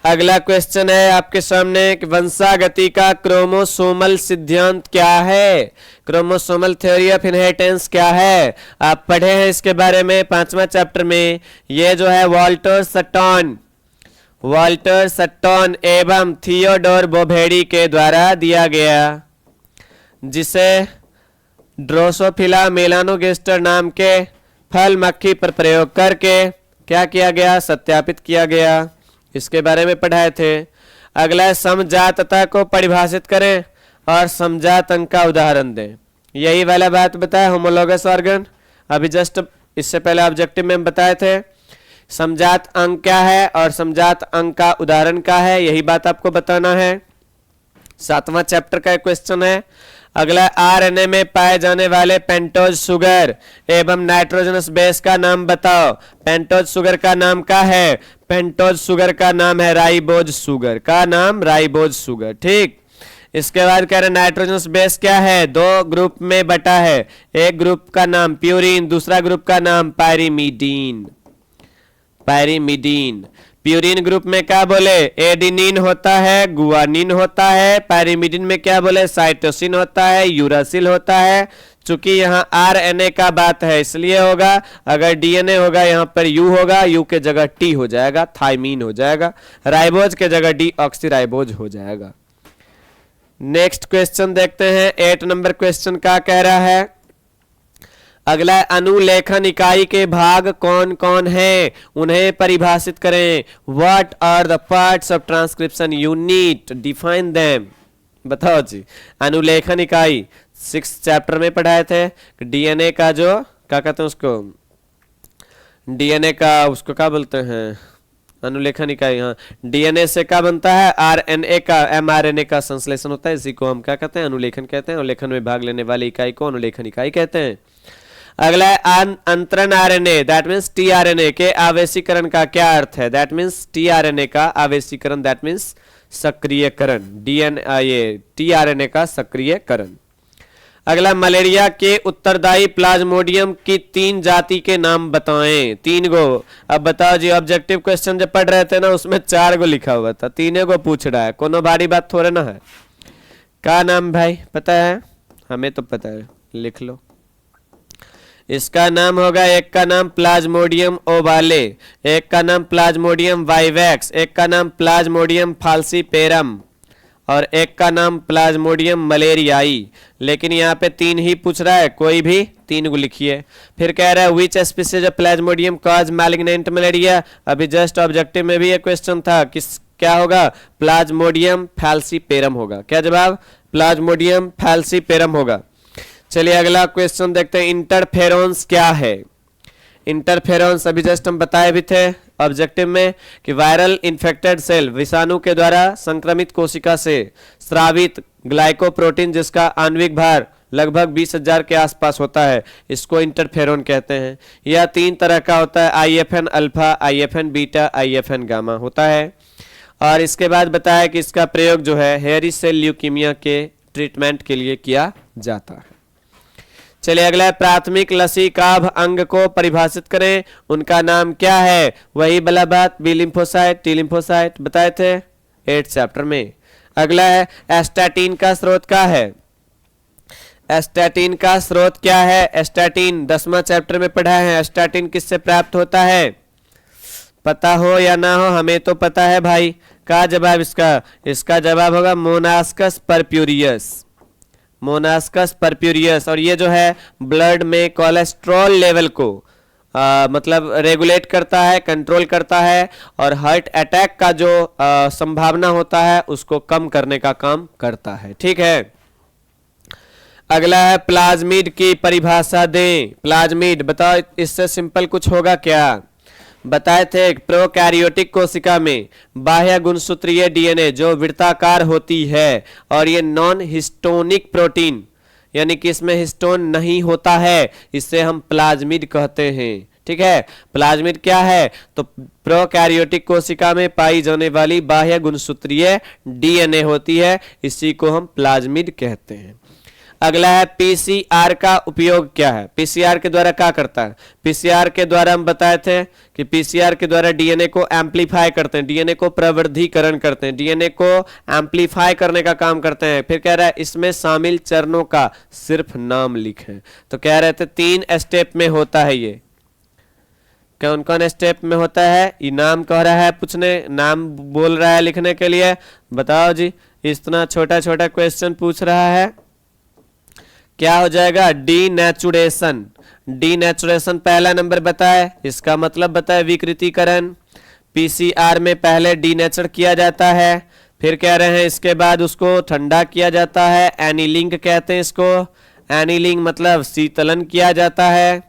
अगला क्वेश्चन है आपके सामने कि वंशागति का क्रोमोसोमल सिद्धांत क्या है? क्रोमोसोमल थ्योरी ऑफ इनहेरिटेंस क्या है? आप पढ़े हैं इसके बारे में 5वां चैप्टर में। ये जो है वाल्टर सट्टॉन एवं थियोडोर बोवेडी के द्वारा दिया गया, जिसे ड्रोसोफिला मेलानोगेस्टर नाम के फल मक्खी पर प्रयोग करके क्या किया गया? सत्यापित किया गया। इसके बारे में पढ़ाए थे। अगला समजातता को परिभाषित करें और समजात अंक का उदाहरण दें। यही वाला बात बताया, होमोलोगस ऑर्गन। अभी जस्ट इससे पहले ऑब्जेक्टिव में हम बताए थे समजात अंक क्या है और समजात अंक का उदाहरण क्या है, यही बात आपको बताना है। 7वां चैप्टर का क्वेश्चन है। अगला, RNA में पाए जाने वाले पेंटोज शुगर एवं नाइट्रोजनस बेस का नाम बताओ। पेंटोज शुगर का नाम क्या है? पेंटोज शुगर का नाम है राइबोज शुगर। का नाम? Ribose sugar. ठीक, इसके बाद कह रहे नाइट्रोजनस बेस क्या है, दो ग्रुप में बटा है, एक ग्रुप का नाम प्यूरिन, दूसरा ग्रुप का नाम पायरीमिडीन। पायरीमिडीन प्यूरिन ग्रुप में क्या बोले, एडिनिन होता है, गुआनिन होता है। पायरीमिडीन में क्या बोले, साइटोसिन होता है, यूरासिल होता है। चूंकि यहाँ आरएनए का बात है इसलिए होगा, अगर डीएनए होगा यहाँ पर यू होगा, यू के जगह टी हो जाएगा, थाइमीन हो जाएगा। राइबोज के जगह डी ऑक्सीराइबोज हो जाएगा। नेक्स्ट क्वेश्चन देखते हैं, 8 नंबर क्वेश्चन क्या कह रहा है। अगला अनुलेखन इकाई के भाग कौन कौन हैं, उन्हें परिभाषित करें। What are the parts of transcription unit, define them. बताओ जी। अनुलेखन इकाई 6th चैप्टर में पढ़ाए थे। डीएनए का जो क्या कहते हैं उसको, डीएनए का उसको क्या बोलते हैं, अनुलेखन इकाई। हाँ, डीएनए से क्या बनता है, आरएनए का, एमआरएनए का संश्लेषण होता है, इसी को हम क्या कहते हैं, अनुलेखन कहते हैं। अनुलेखन में भाग लेने वाली इकाई को अनुलेखन इकाई कहते हैं। अगला है अंतरण आरएनए, दैट मीन्स टीआरएनए के आवेशीकरण का क्या अर्थ है। दैट मीन्स टीआरएनए का आवेशीकरण, दैट मीन्स सक्रियकरण। डीएनए ये टीआरएनए का सक्रियकरण। अगला मलेरिया के उत्तरदायी प्लाज्मोडियम की 3 जाति के नाम बताएं। 3 गो। अब बताओ जी, ऑब्जेक्टिव क्वेश्चन जब पढ़ रहे थे ना उसमें 4 गो लिखा हुआ था, 3 गो पूछ रहा है, कोनो भारी बात थोड़े ना है। क्या नाम भाई पता है, हमें तो पता है, लिख लो। इसका नाम होगा, एक का नाम प्लाज्मोडियम ओवाले, एक का नाम प्लाज्मोडियम वाइवैक्स, एक का नाम प्लाज्मोडियम फाल्सीपेरम और एक का नाम प्लाज्मोडियम मलेरियाई। लेकिन यहाँ पे 3 ही पूछ रहा है, कोई भी 3 को लिखिए। फिर कह रहा है which species of Plasmodium cause malignant malaria. अभी जस्ट ऑब्जेक्टिव में भी ये क्वेश्चन था, किस क्या होगा, प्लाज्मोडियम फाल्सीपेरम होगा। क्या जवाब, प्लाज्मोडियम फाल्सीपेरम होगा। चलिए अगला क्वेश्चन देखते हैं, इंटरफेरोन्स क्या है। इंटरफेरोन्स अभी जस्ट हम बताए भी थे ऑब्जेक्टिव में कि वायरल इन्फेक्टेड सेल, विषाणु के द्वारा संक्रमित कोशिका से स्रावित ग्लाइकोप्रोटीन जिसका आणविक भार लगभग 20,000 के आसपास होता है, इसको इंटरफेरोन कहते हैं। यह 3 तरह का होता है, आईएफएन अल्फा, आईएफएन बीटा, आईएफएन गामा होता है। और इसके बाद बताया कि इसका प्रयोग जो है हेयरी सेल ल्यूकीमिया के ट्रीटमेंट के लिए किया जाता है। चलिए अगला है, प्राथमिक लसीकाभ अंग को परिभाषित करें, उनका नाम क्या है। वही वाला बात, बी लिम्फोसाइट, टी लिम्फोसाइट बताए थे 8th चैप्टर में। अगला है, एस्टैटिन का स्रोत क्या है। एस्टैटिन का स्रोत क्या है, एस्टैटिन 10वां चैप्टर में पढ़ा है। एस्टैटिन किससे प्राप्त होता है, पता हो या ना हो, हमें तो पता है भाई। क्या जवाब इसका, इसका जवाब होगा मोनास्कस परप्यूरियस, मोनास्कस परप्यूरियस। और ये जो है ब्लड में कोलेस्ट्रॉल लेवल को मतलब रेगुलेट करता है, कंट्रोल करता है, और हार्ट अटैक का जो संभावना होता है उसको कम करने का काम करता है। ठीक है। अगला है, प्लाज्मिड की परिभाषा दें। प्लाज्मिड बताओ, इससे सिंपल कुछ होगा क्या, बताए थे प्रोकैरियोटिक कोशिका में बाह्य गुणसूत्रीय डीएनए जो वृत्ताकार होती है, और ये नॉन हिस्टोनिक प्रोटीन यानी कि इसमें हिस्टोन नहीं होता है, इससे हम प्लाज्मिड कहते हैं। ठीक है, प्लाज्मिड क्या है, तो प्रोकैरियोटिक कोशिका में पाई जाने वाली बाह्य गुणसूत्रीय डीएनए होती है, इसी को हम प्लाज्मिड कहते हैं। अगला है, पीसीआर का उपयोग क्या है। पीसीआर के द्वारा क्या करता है, पीसीआर के द्वारा हम बताए थे कि पीसीआर के द्वारा डीएनए को एम्पलीफाई करते हैं, डीएनए को प्रवर्धीकरण करते हैं, डीएनए को एम्पलीफाई करने का काम करते हैं। फिर कह रहा है इसमें शामिल चरणों का सिर्फ नाम लिखें, तो कह रहे थे 3 स्टेप में होता है। ये कौन कौन स्टेप में होता है, ये नाम कह रहा है, पूछने नाम बोल रहा है लिखने के लिए। बताओ जी, इतना छोटा छोटा क्वेश्चन पूछ रहा है, क्या हो जाएगा, डीनेचुरेशन। डीनेचुरेशन पहला नंबर बताए, इसका मतलब बताए विकृतीकरण। पीसीआर में पहले डीनेचर किया जाता है, फिर कह रहे हैं इसके बाद उसको ठंडा किया जाता है, एनीलिंग कहते हैं इसको। एनीलिंग मतलब शीतलन किया जाता है,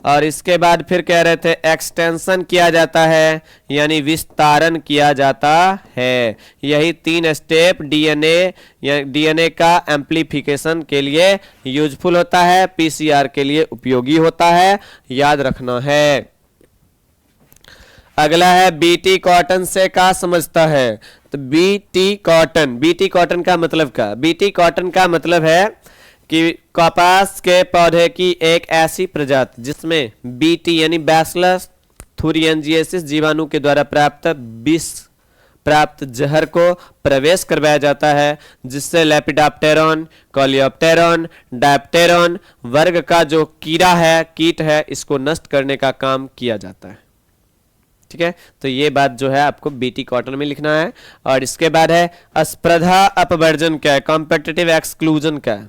और इसके बाद फिर कह रहे थे एक्सटेंशन किया जाता है यानी विस्तारण किया जाता है। यही 3 स्टेप डीएनए या डीएनए का एम्प्लीफिकेशन के लिए यूजफुल होता है, पीसीआर के लिए उपयोगी होता है, याद रखना है। अगला है बीटी कॉटन से क्या समझता है? तो बीटी कॉटन का मतलब क्या? बीटी कॉटन का मतलब है कि कपास के पौधे की एक ऐसी प्रजाति जिसमें बीटी यानी बैसिलस थूरियंजिएसिस जीवाणु के द्वारा प्राप्त जहर को प्रवेश करवाया जाता है, जिससे लेपिडोप्टेरॉन, कोलियोप्टेरॉन, डायप्टेरॉन वर्ग का जो कीट है इसको नष्ट करने का काम किया जाता है। ठीक है, तो ये बात जो है आपको बीटी कॉटन में लिखना है। और इसके बाद है अस्पर्धा अपवर्जन क्या है? कॉम्पिटिटिव एक्सक्लूजन क्या है?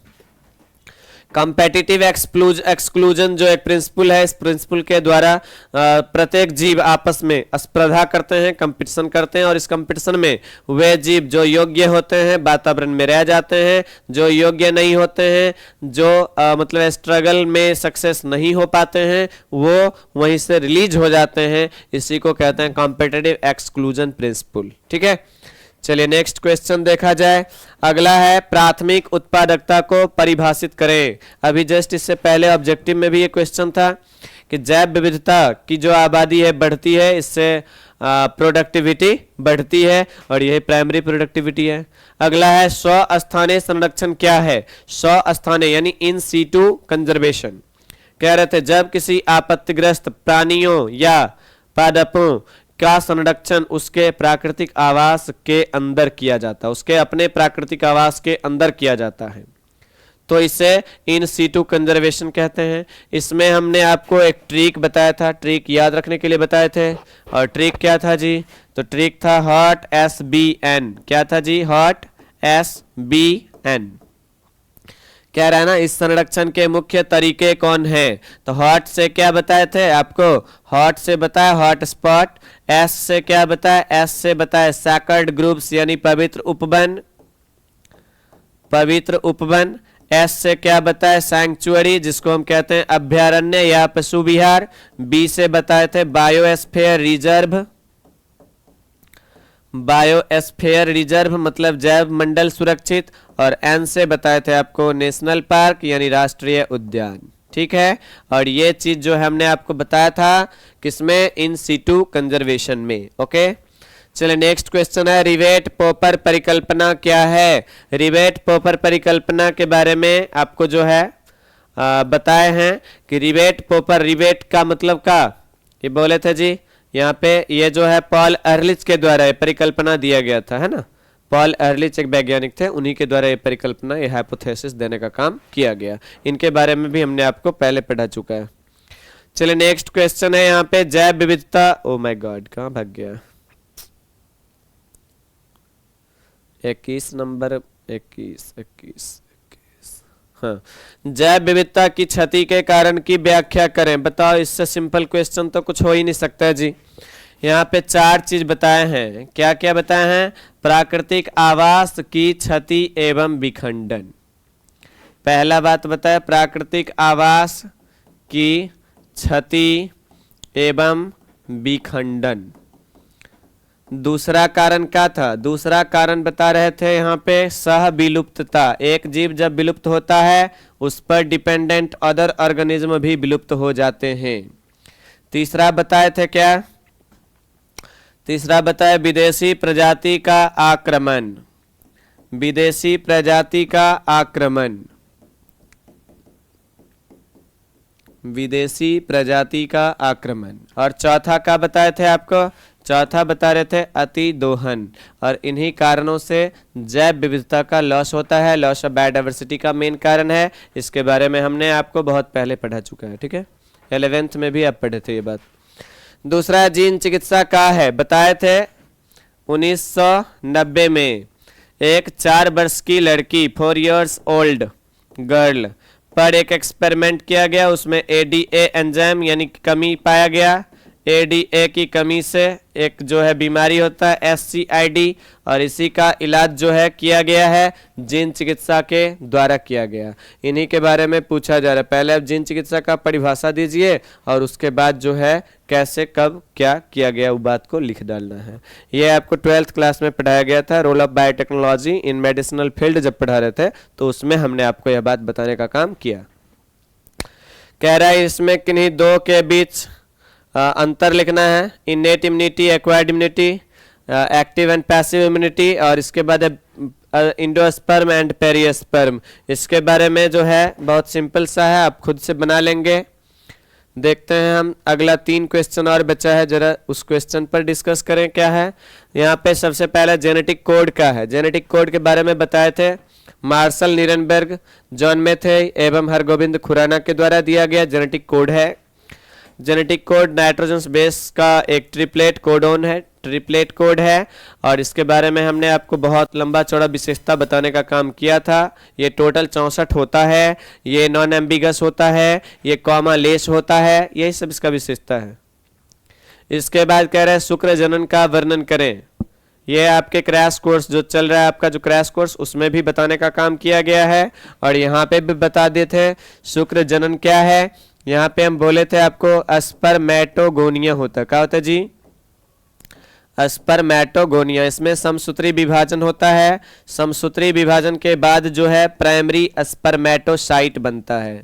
कॉम्पिटिटिव एक्सक्लूजन जो एक प्रिंसिपल है, इस प्रिंसिपल के द्वारा प्रत्येक जीव आपस में स्पर्धा करते हैं, कंपटीशन करते हैं, और इस कंपटीशन में वे जीव जो योग्य होते हैं वातावरण में रह जाते हैं, जो योग्य नहीं होते हैं, जो मतलब स्ट्रगल में सक्सेस नहीं हो पाते हैं, वो वहीं से रिलीज हो जाते हैं। इसी को कहते हैं कॉम्पिटिटिव एक्सक्लूजन प्रिंसिपल। ठीक है, चलिए नेक्स्ट क्वेश्चन देखा जाए। अगला है प्राथमिक उत्पादकता को परिभाषित करें। अभी जस्ट इससे पहले ऑब्जेक्टिव में भी ये क्वेश्चन था कि जैव विविधता की जो आबादी है बढ़ती है, इससे प्रोडक्टिविटी बढ़ती है, और यही प्राइमरी प्रोडक्टिविटी है। अगला है स्वस्थानीय संरक्षण क्या है? स्वस्थानीय यानी इन सीटू कंजर्वेशन। कह रहे थे जब किसी आपत्तिग्रस्त प्राणियों या पादपों का संरक्षण उसके प्राकृतिक आवास के अंदर किया जाता है, उसके अपने प्राकृतिक आवास के अंदर किया जाता है, तो इसे इन सीटू कंजर्वेशन कहते हैं। इसमें हमने आपको एक ट्रिक बताया था, ट्रिक याद रखने के लिए बताए थे, और ट्रिक क्या था जी? तो ट्रिक था हॉट SBN। क्या था जी? Hot SBN। कह रहा है ना इस संरक्षण के मुख्य तरीके कौन है? तो हॉट से क्या बताए थे आपको? हॉट से बताया हॉट स्पॉट, एस से क्या बताया? एस से बताया सैकर्ड ग्रुप्स यानी पवित्र उपवन। एस से क्या बताया? सैंक्चुअरी जिसको हम कहते हैं अभ्यारण्य या पशु विहार। बी से बताए थे बायोस्फीयर रिजर्व मतलब जैव मंडल सुरक्षित, और एन से बताए थे आपको नेशनल पार्क यानी राष्ट्रीय उद्यान। ठीक है, और ये चीज जो हमने आपको बताया था किसमें? इन सीटू कंजर्वेशन में। ओके, चलिए नेक्स्ट क्वेश्चन है रिवेट पोपर परिकल्पना क्या है? रिवेट पोपर परिकल्पना के बारे में आपको जो है बताए हैं कि रिवेट पोपर, रिवेट का मतलब का ये बोले थे जी, यहाँ पे ये जो है पॉल अर्लिच के द्वारा ये परिकल्पना दिया गया था, है ना? पॉल अर्लिच एक वैज्ञानिक थे, उन्हीं के द्वारा ये परिकल्पना, ये हाइपोथेसिस देने का काम किया गया। इनके बारे में भी हमने आपको पहले पढ़ा चुका है। चलिए नेक्स्ट क्वेश्चन है यहाँ पे जैव विविधता। ओ माय गॉड, कहाँ भाग गया? 21 नंबर 21। हाँ, जैव विविधता की क्षति के कारण की व्याख्या करें। बताओ, इससे सिंपल क्वेश्चन तो कुछ हो ही नहीं सकता है जी। यहाँ पे 4 चीज बताए हैं। क्या क्या बताए हैं? प्राकृतिक आवास की क्षति एवं विखंडन। पहला बात बताया प्राकृतिक आवास की क्षति एवं विखंडन। दूसरा कारण क्या था? दूसरा कारण बता रहे थे यहाँ पे सह विलुप्तता। एक जीव जब विलुप्त होता है उस पर डिपेंडेंट अदर ऑर्गेनिज्म भी विलुप्त हो जाते हैं। तीसरा बताए थे क्या? तीसरा बताया विदेशी प्रजाति का आक्रमण। विदेशी प्रजाति का आक्रमण, विदेशी प्रजाति का आक्रमण। और चौथा का बताए थे आपको? चौथा बता रहे थे अति दोहन, और इन्हीं कारणों से जैव विविधता का लॉस होता है। लॉस ऑफ बायोडाइवर्सिटी का मेन कारण है। इसके बारे में हमने आपको बहुत पहले पढ़ा चुका है। ठीक है, 11th में भी आप पढ़े थे ये बात। दूसरा जीन चिकित्सा का है, बताए थे 1990 में एक 4 वर्ष की लड़की 4 years ओल्ड गर्ल पर एक एक्सपेरिमेंट किया गया। उसमें ADA एंजाइम यानी कमी पाया गया। ADA की कमी से एक जो है बीमारी होता है SCID, और इसी का इलाज जो है किया गया है जीन चिकित्सा के द्वारा किया गया। इन्हीं के बारे में पूछा जा रहा है। पहले आप जीन चिकित्सा का परिभाषा दीजिए, और उसके बाद जो है कैसे कब क्या किया गया वो बात को लिख डालना है। ये आपको 12th क्लास में पढ़ाया गया था। Role of biotechnology in medicinal field जब पढ़ा रहे थे तो उसमें हमने आपको यह बात बताने का काम किया। कह रहा है इसमें किन्हीं दो के बीच अंतर लिखना है, innate immunity, acquired immunity, active and passive immunity, और इसके बाद इंडोस्पर्म एंड पेरियोस्पर्म। इसके बारे में जो है बहुत सिंपल सा है, आप खुद से बना लेंगे। देखते हैं हम अगला 3 क्वेश्चन और बचा है, जरा उस क्वेश्चन पर डिस्कस करें। क्या है यहाँ पे? सबसे पहले जेनेटिक कोड का है। जेनेटिक कोड के बारे में बताए थे मार्शल नीरनबर्ग, जॉन मेथे एवं हरगोविंद खुराना के द्वारा दिया गया जेनेटिक कोड है। जेनेटिक कोड नाइट्रोजन बेस का एक ट्रिपलेट कोडोन है, ट्रिपलेट कोड है, और इसके बारे में हमने आपको बहुत लंबा चौड़ा विशेषता बताने का काम किया था। ये टोटल 64 होता है, ये नॉन एम्बिगस होता है, ये कॉमा लेस होता है, यही सब इसका विशेषता है। इसके बाद कह रहे हैं शुक्र जनन का वर्णन करें। ये आपके क्रैश कोर्स जो चल रहा है, आपका जो क्रैश कोर्स, उसमें भी बताने का काम किया गया है, और यहाँ पे भी बता देते शुक्र जनन क्या है। यहाँ पे हम बोले थे आपको स्पर्मेटोगोनिया होता है। क्या होता है जी? स्पर्मेटोगोनिया। इसमें समसूत्री विभाजन होता है। समसूत्री विभाजन के बाद जो है प्राइमरी स्पर्मेटोसाइट बनता है।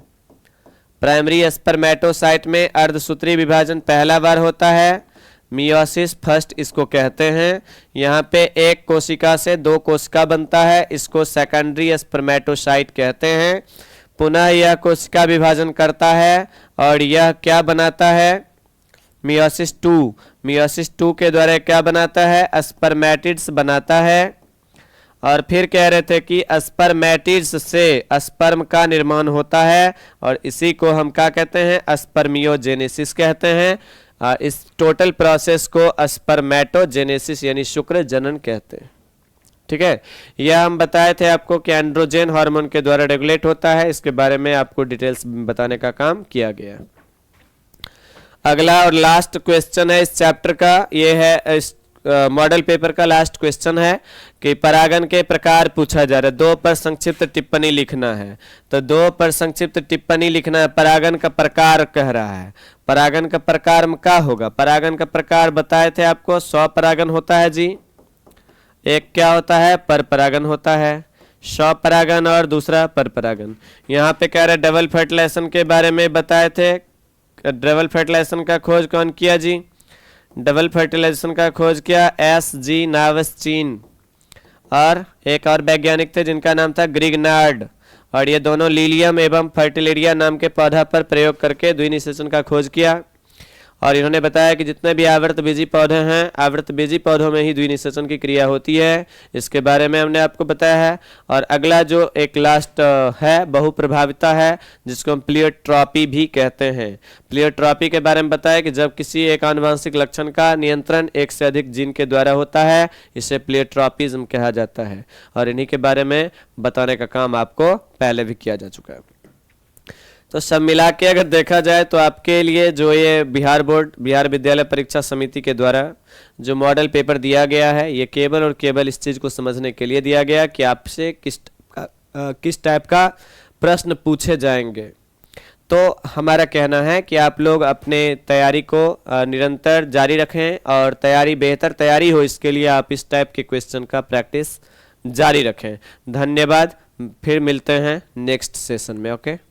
प्राइमरी स्पर्मेटोसाइट में अर्धसूत्री विभाजन पहला बार होता है, मियोसिस फर्स्ट इसको कहते हैं। यहाँ पे एक कोशिका से 2 कोशिका बनता है, इसको सेकेंडरी स्पर्मेटोसाइट कहते हैं। पुनः यह कोशिका विभाजन करता है और यह क्या बनाता है? मियोसिस 2। मियोसिस 2 के द्वारा क्या बनाता है? स्पर्मेटिड्स बनाता है। और फिर कह रहे थे कि स्पर्मेटिड्स से स्पर्म का निर्माण होता है, और इसी को हम क्या कहते हैं? स्पर्मियोजेनेसिस कहते हैं। इस टोटल प्रोसेस को स्पर्मेटोजेनेसिस यानी शुक्र जनन कहते हैं। ठीक है, यह हम बताए थे आपको कि एंड्रोजन हार्मोन के द्वारा रेगुलेट होता है। इसके बारे में आपको डिटेल्स बताने का काम किया गया। अगला और लास्ट क्वेश्चन है इस चैप्टर का, ये है इस मॉडल पेपर का लास्ट क्वेश्चन है कि परागन के प्रकार पूछा जा रहा है। 2 पर संक्षिप्त टिप्पणी लिखना है। तो 2 पर संक्षिप्त टिप्पणी लिखना है। परागन का प्रकार कह रहा है। परागन का प्रकार में क्या होगा? परागन का प्रकार बताए थे आपको, स्वपरागन होता है जी, एक क्या होता है? पर परागन होता है, स्वपरागन, और दूसरा पर परागन। यहाँ पे कह रहे डबल फर्टिलाइजेशन के बारे में बताए थे। डबल फर्टिलाइजेशन का खोज कौन किया जी? डबल फर्टिलाइजेशन का खोज किया S.G. नावस्चीन, और एक और वैज्ञानिक थे जिनका नाम था ग्रिगनार्ड, और ये दोनों लीलियम एवं फर्टिलेरिया नाम के पौधा पर प्रयोग करके द्विनिषेचन का खोज किया। और इन्होंने बताया कि जितने भी आवृतबीजी पौधे हैं, आवृतबीजी पौधों में ही द्विनिषेचन की क्रिया होती है। इसके बारे में हमने आपको बताया है। और अगला जो एक लास्ट है बहुप्रभाविता है, जिसको हम प्लियोट्रॉपी भी कहते हैं। प्लियोट्रॉपी के बारे में बताया कि जब किसी एक आनुवंशिक लक्षण का नियंत्रण एक से अधिक जीन के द्वारा होता है, इसे प्लियोट्रॉपिज्म कहा जाता है। और इन्हीं के बारे में बताने का काम आपको पहले भी किया जा चुका है। तो सब मिला के अगर देखा जाए तो आपके लिए जो ये बिहार बोर्ड, बिहार विद्यालय परीक्षा समिति के द्वारा जो मॉडल पेपर दिया गया है, ये केवल और केवल इस चीज़ को समझने के लिए दिया गया कि आपसे किस टाइप का प्रश्न पूछे जाएंगे। तो हमारा कहना है कि आप लोग अपने तैयारी को निरंतर जारी रखें, और तैयारी बेहतर तैयारी हो, इसके लिए आप इस टाइप के क्वेश्चन का प्रैक्टिस जारी रखें। धन्यवाद, फिर मिलते हैं नेक्स्ट सेशन में। ओके।